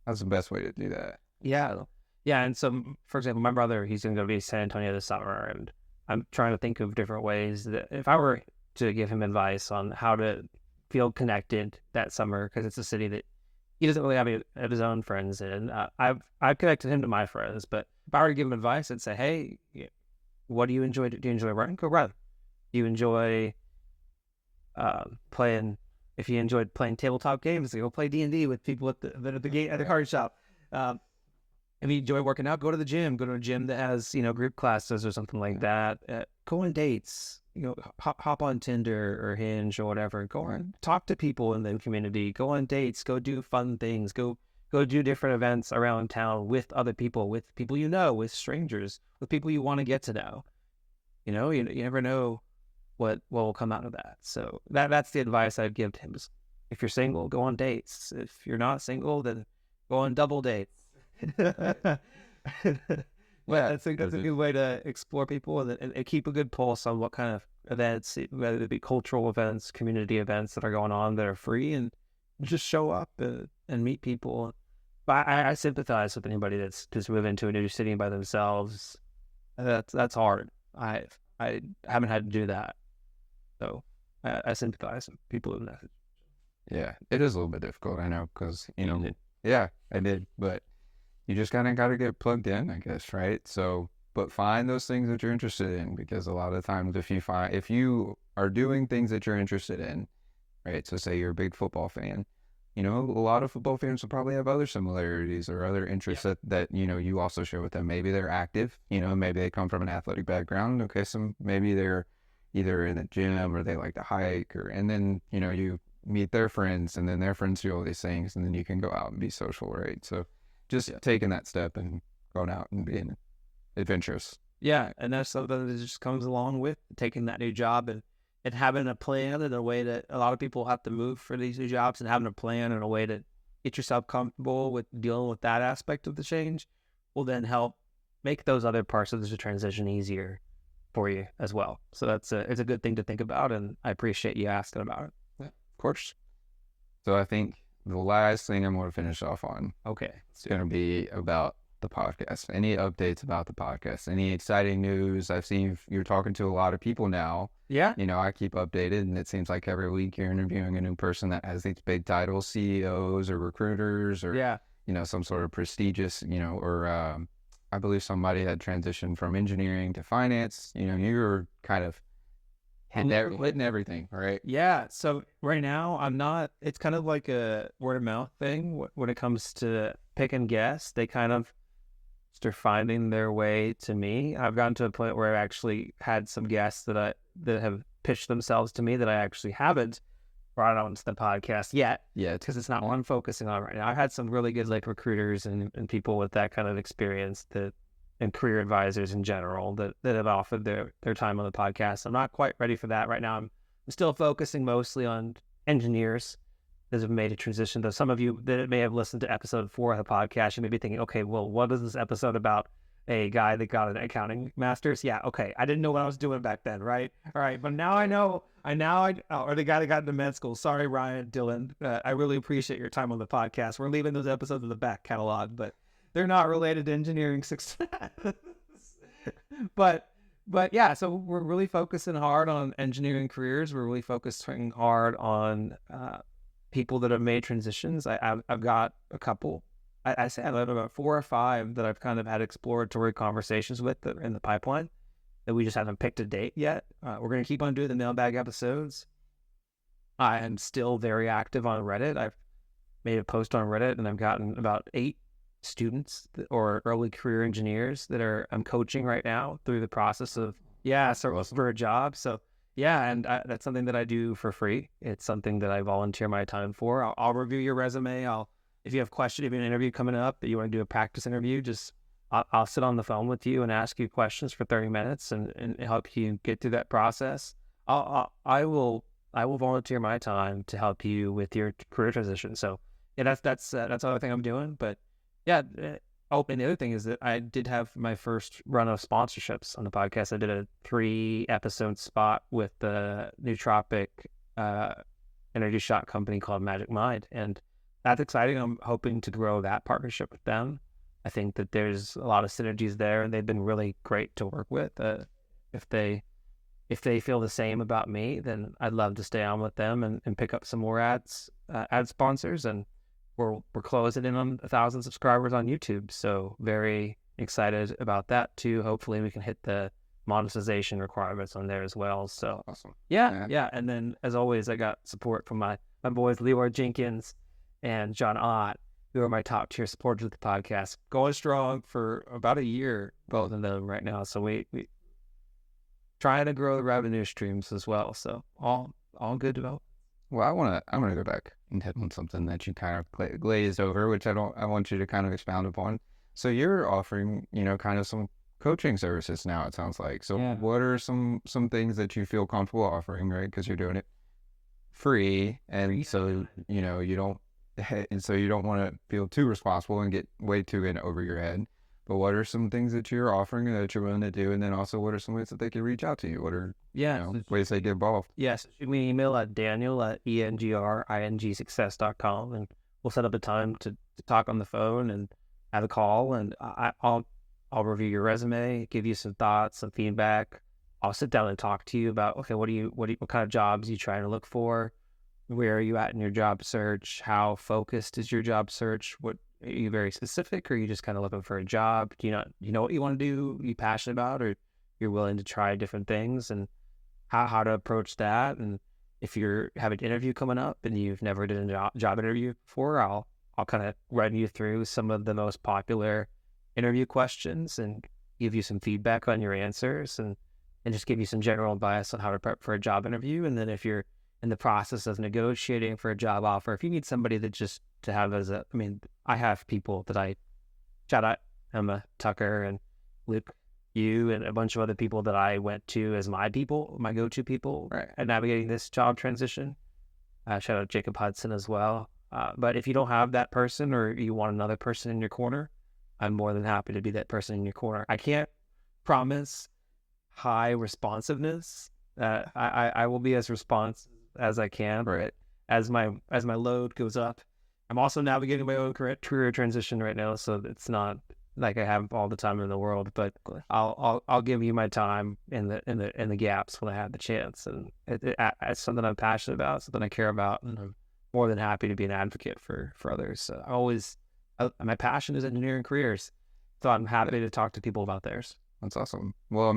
how's the best way to do that? Yeah. Yeah. And so, for example, my brother, he's going to go to San Antonio this summer, and I'm trying to think of different ways that if I were to give him advice on how to feel connected that summer, because it's a city that he doesn't really have any of his own friends in. I've connected him to my friends, but if I were to give him advice, I'd say, hey, what do you enjoy? Do you enjoy running? Go run. Do you enjoy playing? If you enjoyed playing tabletop games, go play D&D with people at the card shop. If you enjoy working out, go to the gym. Go to a gym that has group classes or something like that. Go on dates. Hop on Tinder or Hinge or whatever. Go on, talk to people in the community. Go on dates. Go do fun things. Go do different events around town with other people, with people with strangers, with people you want to get to know. You never know what will come out of that. So that's the advice I'd give to him. If you're single, go on dates. If you're not single, then go on double dates. But that's a good way to explore people and keep a good pulse on what kind of events, whether it be cultural events, community events that are going on that are free, and just show up and meet people. But I sympathize with anybody that's just moving to a new city by themselves. That's hard. I haven't had to do that, so I sympathize with people in that. Yeah, it is a little bit difficult, I know, because yeah, I did, but you just kind of got to get plugged in, I guess, right? So, but find those things that you're interested in, because a lot of times if you are doing things that you're interested in, right? So say you're a big football fan, a lot of football fans will probably have other similarities or other interests that you also share with them. Maybe they're active, maybe they come from an athletic background. Okay, so maybe they're either in the gym or they like to hike, and then, you meet their friends, and then their friends do all these things, and then you can go out and be social, right? So just taking that step and going out and being adventurous. Yeah, and that's something that just comes along with taking that new job and having a plan in a way that a lot of people have to move for these new jobs, and having a plan in a way to get yourself comfortable with dealing with that aspect of the change will then help make those other parts of the transition easier for you as well. So it's a good thing to think about, and I appreciate you asking about it. Yeah, of course. So I think the last thing I'm going to finish off on, it's going to be about the podcast. Any updates about the podcast? Any exciting news? I've seen you're talking to a lot of people now. Yeah. I keep updated, and it seems like every week you're interviewing a new person that has these big titles, CEOs or recruiters or, some sort of prestigious, or I believe somebody had transitioned from engineering to finance. You're kind of hitting everything, right? Yeah. So right now I'm not, it's kind of like a word of mouth thing when it comes to picking guests. They kind of start finding their way to me. I've gotten to a point where I've actually had some guests that have pitched themselves to me that I actually haven't brought onto the podcast yet. Yeah. Because it's not what I'm focusing on right now. I've had some really good recruiters and people with that kind of experience and career advisors in general that have offered their time on the podcast. I'm not quite ready for that right now. I'm still focusing mostly on engineers that have made a transition. Though some of you that may have listened to episode 4 of the podcast, you may be thinking, okay, well, what is this episode about? A guy that got an accounting master's? Yeah, okay. I didn't know what I was doing back then, right? All right, but now I know. Or the guy that got into med school. Sorry, Ryan, Dylan. I really appreciate your time on the podcast. We're leaving those episodes in the back catalog, but they're not related to engineering success. but yeah, so we're really focusing hard on engineering careers. We're really focusing hard on people that have made transitions. I've got a couple. I say I have about 4 or 5 that I've kind of had exploratory conversations with that are in the pipeline that we just haven't picked a date yet. We're going to keep on doing the mailbag episodes. I am still very active on Reddit. I've made a post on Reddit, and I've gotten about 8 students or early career engineers that I'm coaching right now through the process of for a job. So and that's something that I do for free. It's something that I volunteer my time for. I'll review your resume. If you have questions, if you have an interview coming up that you want to do a practice interview, I'll sit on the phone with you and ask you questions for 30 minutes and help you get through that process. I will volunteer my time to help you with your career transition. So that's another thing I'm doing. But yeah, Oh, and the other thing is that I did have my first run of sponsorships on the podcast. I did a 3-episode spot with the nootropic energy shot company called Magic Mind, and that's exciting. I'm hoping to grow that partnership with them. I think that there's a lot of synergies there, and they've been really great to work with. If they feel the same about me, then I'd love to stay on with them and pick up some more ad sponsors. And we're closing in on 1,000 subscribers on YouTube, so very excited about that too. Hopefully we can hit the monetization requirements on there as well. So Awesome. yeah. And then as always, I got support from my boys Leroy Jenkins and John Ott, who are my top tier supporters of the podcast, going strong for about a year, both of them right now. So we trying to grow the revenue streams as well. So all good development. Well, I want to go back and hit on something that you kind of glazed over, which I want you to kind of expound upon. So you're offering, kind of some coaching services now, it sounds like. So what are some things that you feel comfortable offering, right? Because you're doing it free, and so, you don't, and so you don't want to feel too responsible and get way too in over your head. But what are some things that you're offering and that you're willing to do? And then also, what are some ways that they can reach out to you? What are ways they get involved? Yes. Shoot me an email at daniel@engringsuccess.com, and we'll set up a time to talk on the phone and have a call. And I'll review your resume, give you some thoughts, some feedback. I'll sit down and talk to you about, okay, what kind of jobs are you trying to look for? Where are you at in your job search? How focused is your job search? Are you very specific, or are you just kind of looking for a job? Do you know what you want to do? Are you passionate about, or you're willing to try different things, and how to approach that? And if you have an interview coming up and you've never done a job interview before, I'll kind of run you through some of the most popular interview questions and give you some feedback on your answers, and just give you some general advice on how to prep for a job interview. And then if you're in the process of negotiating for a job offer, if you need somebody that just to have I have people that I shout out, Emma, Tucker, and Luke, you, and a bunch of other people that I went to as my go-to people at navigating this job transition. Shout out Jacob Hudson as well. But if you don't have that person, or you want another person in your corner, I'm more than happy to be that person in your corner. I can't promise high responsiveness. I will be as responsive as I can, but as my load goes up, I'm also navigating my own career transition right now, so it's not like I have all the time in the world. But I'll give you my time in the gaps when I have the chance, and it's something I'm passionate about, something I care about, and I'm more than happy to be an advocate for others. So my passion is engineering careers, so I'm happy to talk to people about theirs. That's awesome. Well,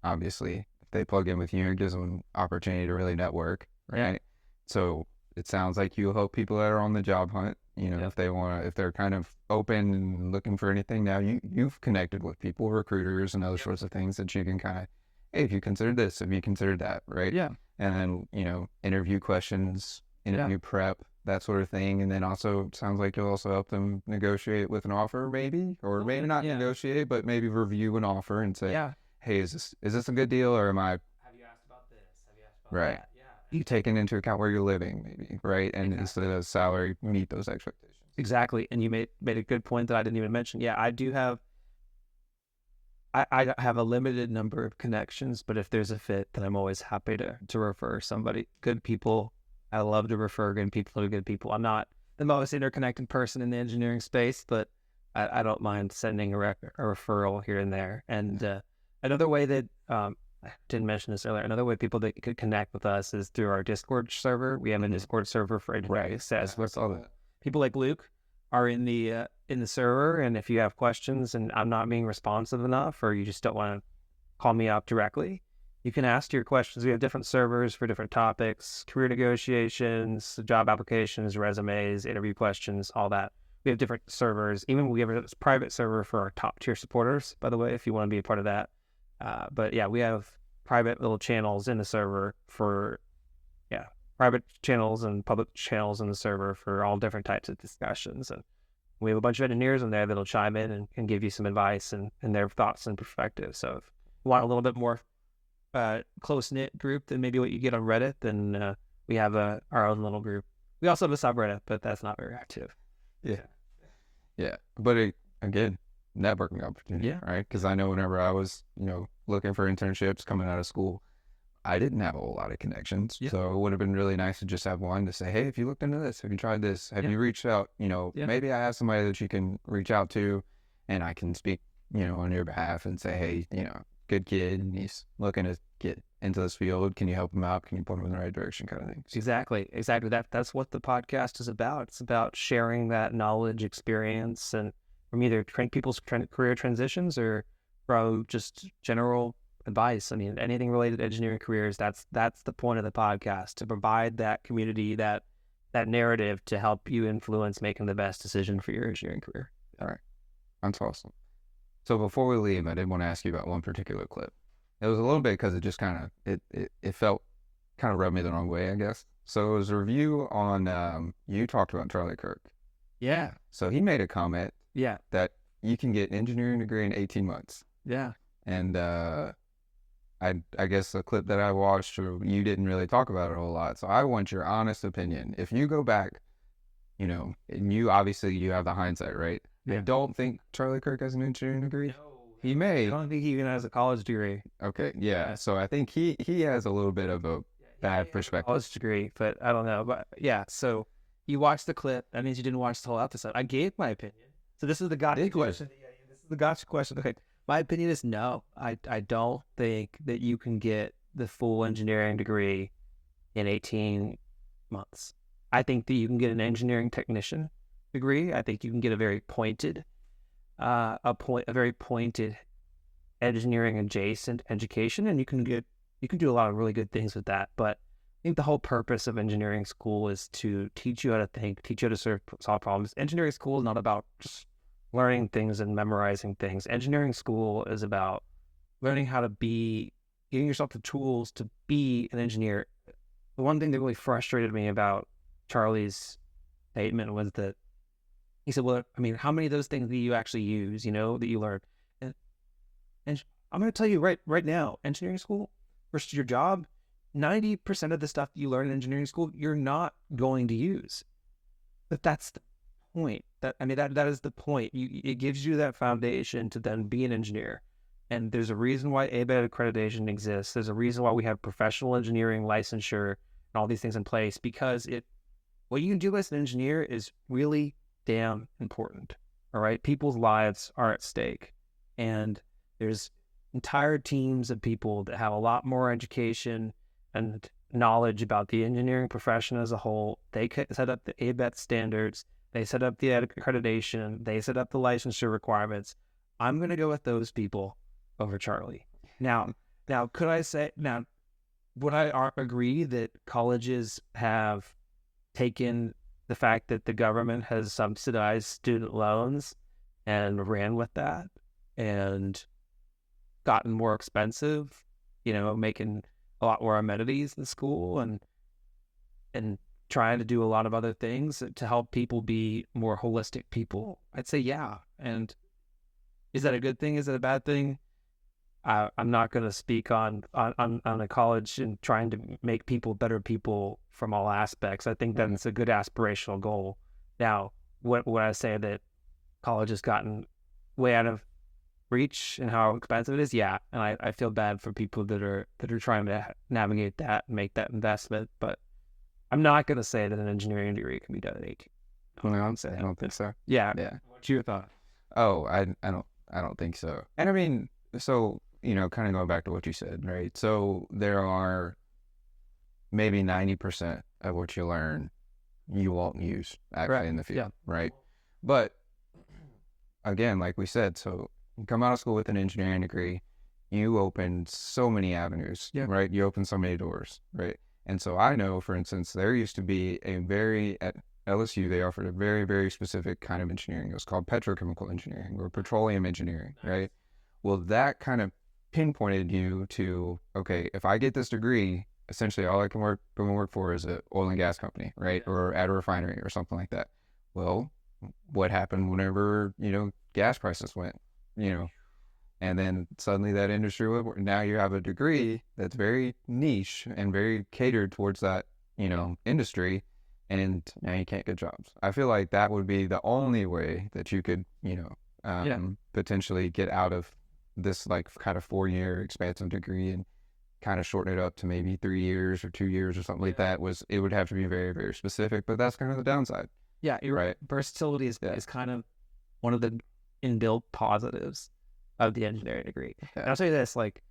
obviously, if they plug in with you, it gives them an opportunity to really network, right? Yeah. So it sounds like you help people that are on the job hunt, if they're kind of open and looking for anything. Now you've connected with people, recruiters, and other sorts of things that you can kind of, hey, if you consider this, if you consider that, right? Yeah. And then, interview questions, interview prep, that sort of thing. And then also, it sounds like you'll also help them negotiate with an offer, maybe, or maybe not negotiate, but maybe review an offer and say, hey, is this a good deal, or am I? Have you asked about this? Have you asked about that? Yeah. You taking into account where you're living, maybe, right? And instead of salary, meet those expectations. Exactly. And you made a good point that I didn't even mention. Yeah, I do have. I have a limited number of connections, but if there's a fit, then I'm always happy to refer somebody. Good people. I love to refer good people to good people. I'm not the most interconnected person in the engineering space, but I don't mind sending a referral here and there. And another way that I didn't mention this earlier. Another way people that could connect with us is through our Discord server. We have a Discord server for engineering success. People like Luke are in the server, and if you have questions and I'm not being responsive enough, or you just don't want to call me up directly, you can ask your questions. We have different servers for different topics: career negotiations, job applications, resumes, interview questions, all that. We have different servers. Even we have a private server for our top tier supporters, by the way, if you want to be a part of that. But yeah, we have private little channels in the server for, private channels and public channels in the server for all different types of discussions. And we have a bunch of engineers in there that'll chime in and give you some advice and their thoughts and perspectives. So if you want a little bit more close-knit group than maybe what you get on Reddit, then we have our own little group. We also have a subreddit, but that's not very active. Yeah. But again, networking opportunity, Yeah. right? Because I know whenever I was, looking for internships coming out of school, I didn't have a whole lot of connections. Yeah. So it would have been really nice to just have one to say, hey, if you looked into this, have you tried this? Have Yeah. you reached out? Yeah. Maybe I have somebody that you can reach out to and I can speak, on your behalf and say, hey, good kid, and he's looking to get into this field. Can you help him out? Can you point him in the right direction kind of thing? Exactly. That's what the podcast is about. It's about sharing that knowledge, experience, and from either people's career transitions or from just general advice. I mean, anything related to engineering careers. That's the point of the podcast, to provide that community, that narrative to help you influence making the best decision for your engineering career. All right. That's awesome. So before we leave, I did want to ask you about one particular clip. It was a little bit because it just kind of, it felt kind of rubbed me the wrong way, I guess. So it was a review on, you talked about Charlie Kirk. Yeah. So he made a comment Yeah. that you can get an engineering degree in 18 months. Yeah. And I guess the clip that I watched, you didn't really talk about it a whole lot. So I want your honest opinion. If you go back, and you obviously you have the hindsight, right? Yeah. I don't think Charlie Kirk has an engineering degree. No. He may. I don't think he even has a college degree. Okay, yeah. So I think he has a little bit of a bad perspective. College degree, but I don't know. But yeah, so you watched the clip. That means you didn't watch the whole episode. I gave my opinion. So this is the gotcha question. This is the gotcha question. Okay, my opinion is no. I don't think that you can get the full engineering degree in 18 months. I think that you can get an engineering technician degree. I think you can get a very pointed engineering adjacent education, and you can do a lot of really good things with that. But I think the whole purpose of engineering school is to teach you how to think, teach you how to solve problems. Engineering school is not about just learning things and memorizing things. Engineering school is about learning how to giving yourself the tools to be an engineer. The one thing that really frustrated me about Charlie's statement was that he said, well, I mean, how many of those things do you actually use, that you learn? And I'm going to tell you right now, engineering school versus your job, 90% of the stuff you learn in engineering school, you're not going to use. But that's the point. That is the point. It gives you that foundation to then be an engineer. And there's a reason why ABET accreditation exists. There's a reason why we have professional engineering licensure and all these things in place, because what you can do as an engineer is really damn important. All right. People's lives are at stake. And there's entire teams of people that have a lot more education and knowledge about the engineering profession as a whole. They set up the ABET standards. They set up the accreditation. They set up the licensure requirements. I'm going to go with those people over Charlie. Now, would I agree that colleges have taken the fact that the government has subsidized student loans and ran with that and gotten more expensive, making a lot more amenities in school and trying to do a lot of other things to help people be more holistic people? I'd say yeah. And is that a good thing? Is it a bad thing? I'm not going to speak on a college and trying to make people better people from all aspects. I think that's a good aspirational goal. Now, when I say that college has gotten way out of reach and how expensive it is, yeah, and I feel bad for people that are trying to navigate that and make that investment. But I'm not going to say that an engineering degree can be done at 18. No, I don't think so. Yeah. What's your thought? Oh, I don't think so. And I mean, so kind of going back to what you said, right? So there are maybe 90% of what you learn you won't use actually in the field, right? But again, like we said, so you come out of school with an engineering degree, you open so many avenues, right? You open so many doors, right? And so I know, for instance, there used to be at LSU, they offered a very, very specific kind of engineering. It was called petrochemical engineering or petroleum engineering, right? Well, that kind of pinpointed you to, okay, if I get this degree, essentially all I can work for is an oil and gas company, right? Or at a refinery or something like that. Well, what happened whenever, gas prices went, and then suddenly that industry, now you have a degree that's very niche and very catered towards that, industry, and now you can't get jobs. I feel like that would be the only way that you could, potentially get out of this like kind of 4-year expansive degree and kind of shorten it up to maybe 3 years or 2 years or something like that, it would have to be very, very specific, but that's kind of the downside. Yeah, you're right. Versatility is kind of one of the inbuilt positives of the engineering degree. Yeah. And I'll tell you this, like,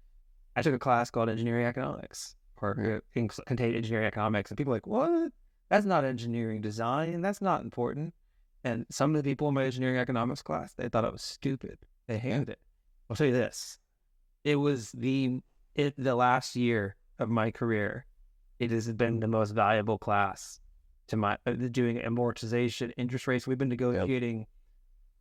I took a class called engineering economics, or contained engineering economics, and people are like, what? That's not engineering design. That's not important. And some of the people in my engineering economics class, they thought it was stupid. They hated it. I'll tell you this. It was the last year of my career. It has been the most valuable class to my doing amortization, interest rates. We've been negotiating,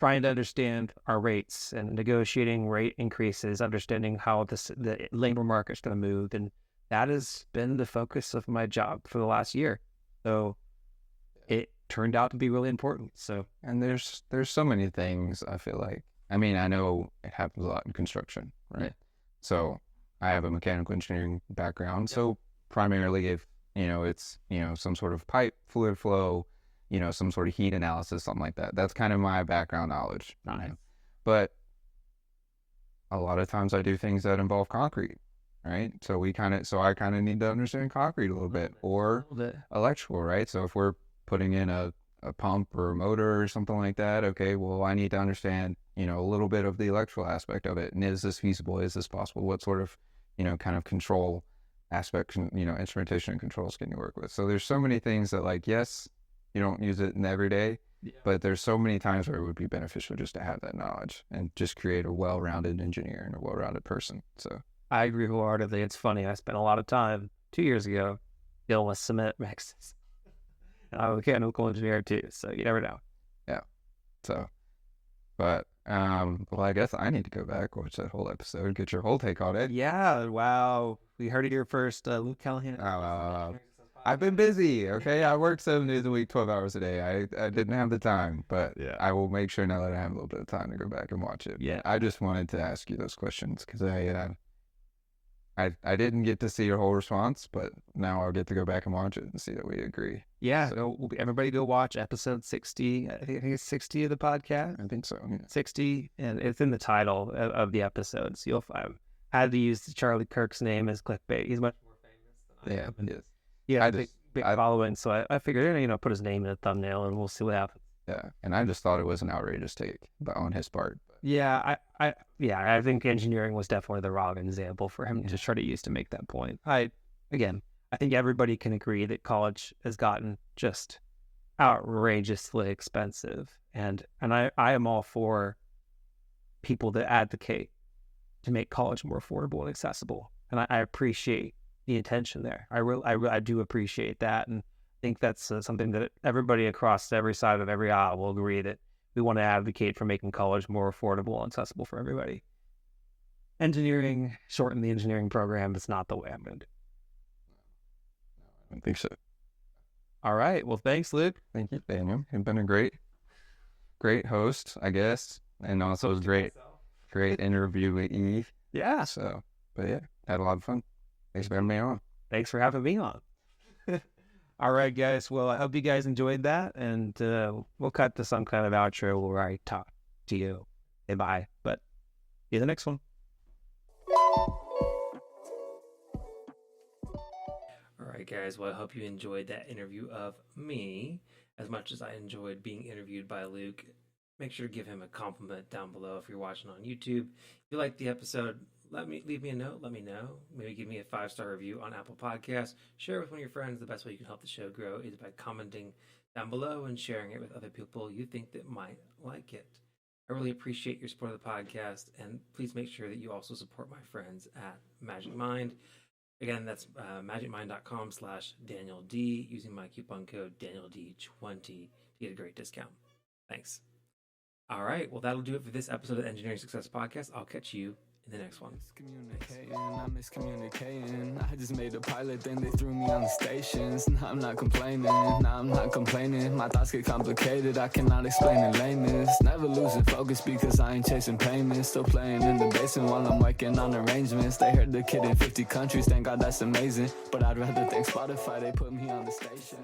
trying to understand our rates and negotiating rate increases, understanding how the labor market's going to move. And that has been the focus of my job for the last year. So it turned out to be really important. So, and there's so many things, I feel like. I mean, I know it happens a lot in construction, right? Yeah. So I have a mechanical engineering background. Yeah. So primarily if, it's, some sort of pipe, fluid flow, some sort of heat analysis, something like that. That's kind of my background knowledge. Nice. But a lot of times I do things that involve concrete, right? So I kind of need to understand concrete a little bit, or electrical, right? So if we're putting in a pump or a motor or something like that, okay, well, I need to understand, a little bit of the electrical aspect of it. And is this feasible? Is this possible? What sort of, kind of control aspects, instrumentation and controls can you work with? So there's so many things that, like, yes, you don't use it in every day, but there's so many times where it would be beneficial just to have that knowledge and just create a well-rounded engineer and a well-rounded person. So I agree wholeheartedly. It's funny. I spent a lot of time 2 years ago dealing with cement mixes. I'm a mechanical engineer too, so you never know. Yeah. So, but, well, I guess I need to go back, watch that whole episode, get your whole take on it. Yeah. Wow. We heard it here first. Luke Callahan. I've been busy. Okay. I work 7 days a week, 12 hours a day. I didn't have the time, but I will make sure now that I have a little bit of time to go back and watch it. Yeah. I just wanted to ask you those questions because I didn't get to see your whole response, but now I'll get to go back and watch it and see that we agree. Yeah. So everybody go watch episode 60. I think it's 60 of the podcast. I think so. Yeah. 60, and it's in the title of the episode. So you'll find. I had to use Charlie Kirk's name as clickbait. He's much more famous than I am. Yes. Yeah, big following. So I figured, put his name in the thumbnail, and we'll see what happens. Yeah, and I just thought it was an outrageous take, but on his part. Yeah, I think engineering was definitely the wrong example for him to try to use to make that point. I think everybody can agree that college has gotten just outrageously expensive, and I am all for people that advocate to make college more affordable and accessible, and I appreciate the intention there. I do appreciate that, and I think that's something that everybody across every side of every aisle will agree that we want to advocate for making college more affordable and accessible for everybody. Shorten the engineering program is not the way I'm going to do. I don't think so. All right. Well, thanks, Luke. Thank you, Daniel. You've been a great host, I guess, and also a great interviewee. Yeah. So, but yeah, had a lot of fun. Thanks for having me on. Thanks for having me on. All right, guys. Well, I hope you guys enjoyed that, and we'll cut to some kind of outro where I talk to you. Say bye, but see you the next one. All right, guys. Well, I hope you enjoyed that interview of me as much as I enjoyed being interviewed by Luke. Make sure to give him a compliment down below if you're watching on YouTube. If you liked the episode, leave me a note. Let me know. Maybe give me a 5-star review on Apple Podcasts. Share it with one of your friends. The best way you can help the show grow is by commenting down below and sharing it with other people you think that might like it. I really appreciate your support of the podcast, and please make sure that you also support my friends at Magic Mind. Again, that's magicmind.com/DanielD using my coupon code DanielD20 to get a great discount. Thanks. All right. Well, that'll do it for this episode of the Engineering Success Podcast. I'll catch you in the next one. I'm miscommunicating. I just made a pilot, then they threw me on the stations. Now I'm not complaining. My thoughts get complicated, I cannot explain in lameness. Never losing focus because I ain't chasing payments. Still playing in the basement while I'm working on arrangements. They heard the kid in 50 countries, thank God that's amazing. But I'd rather thank Spotify, they put me on the station.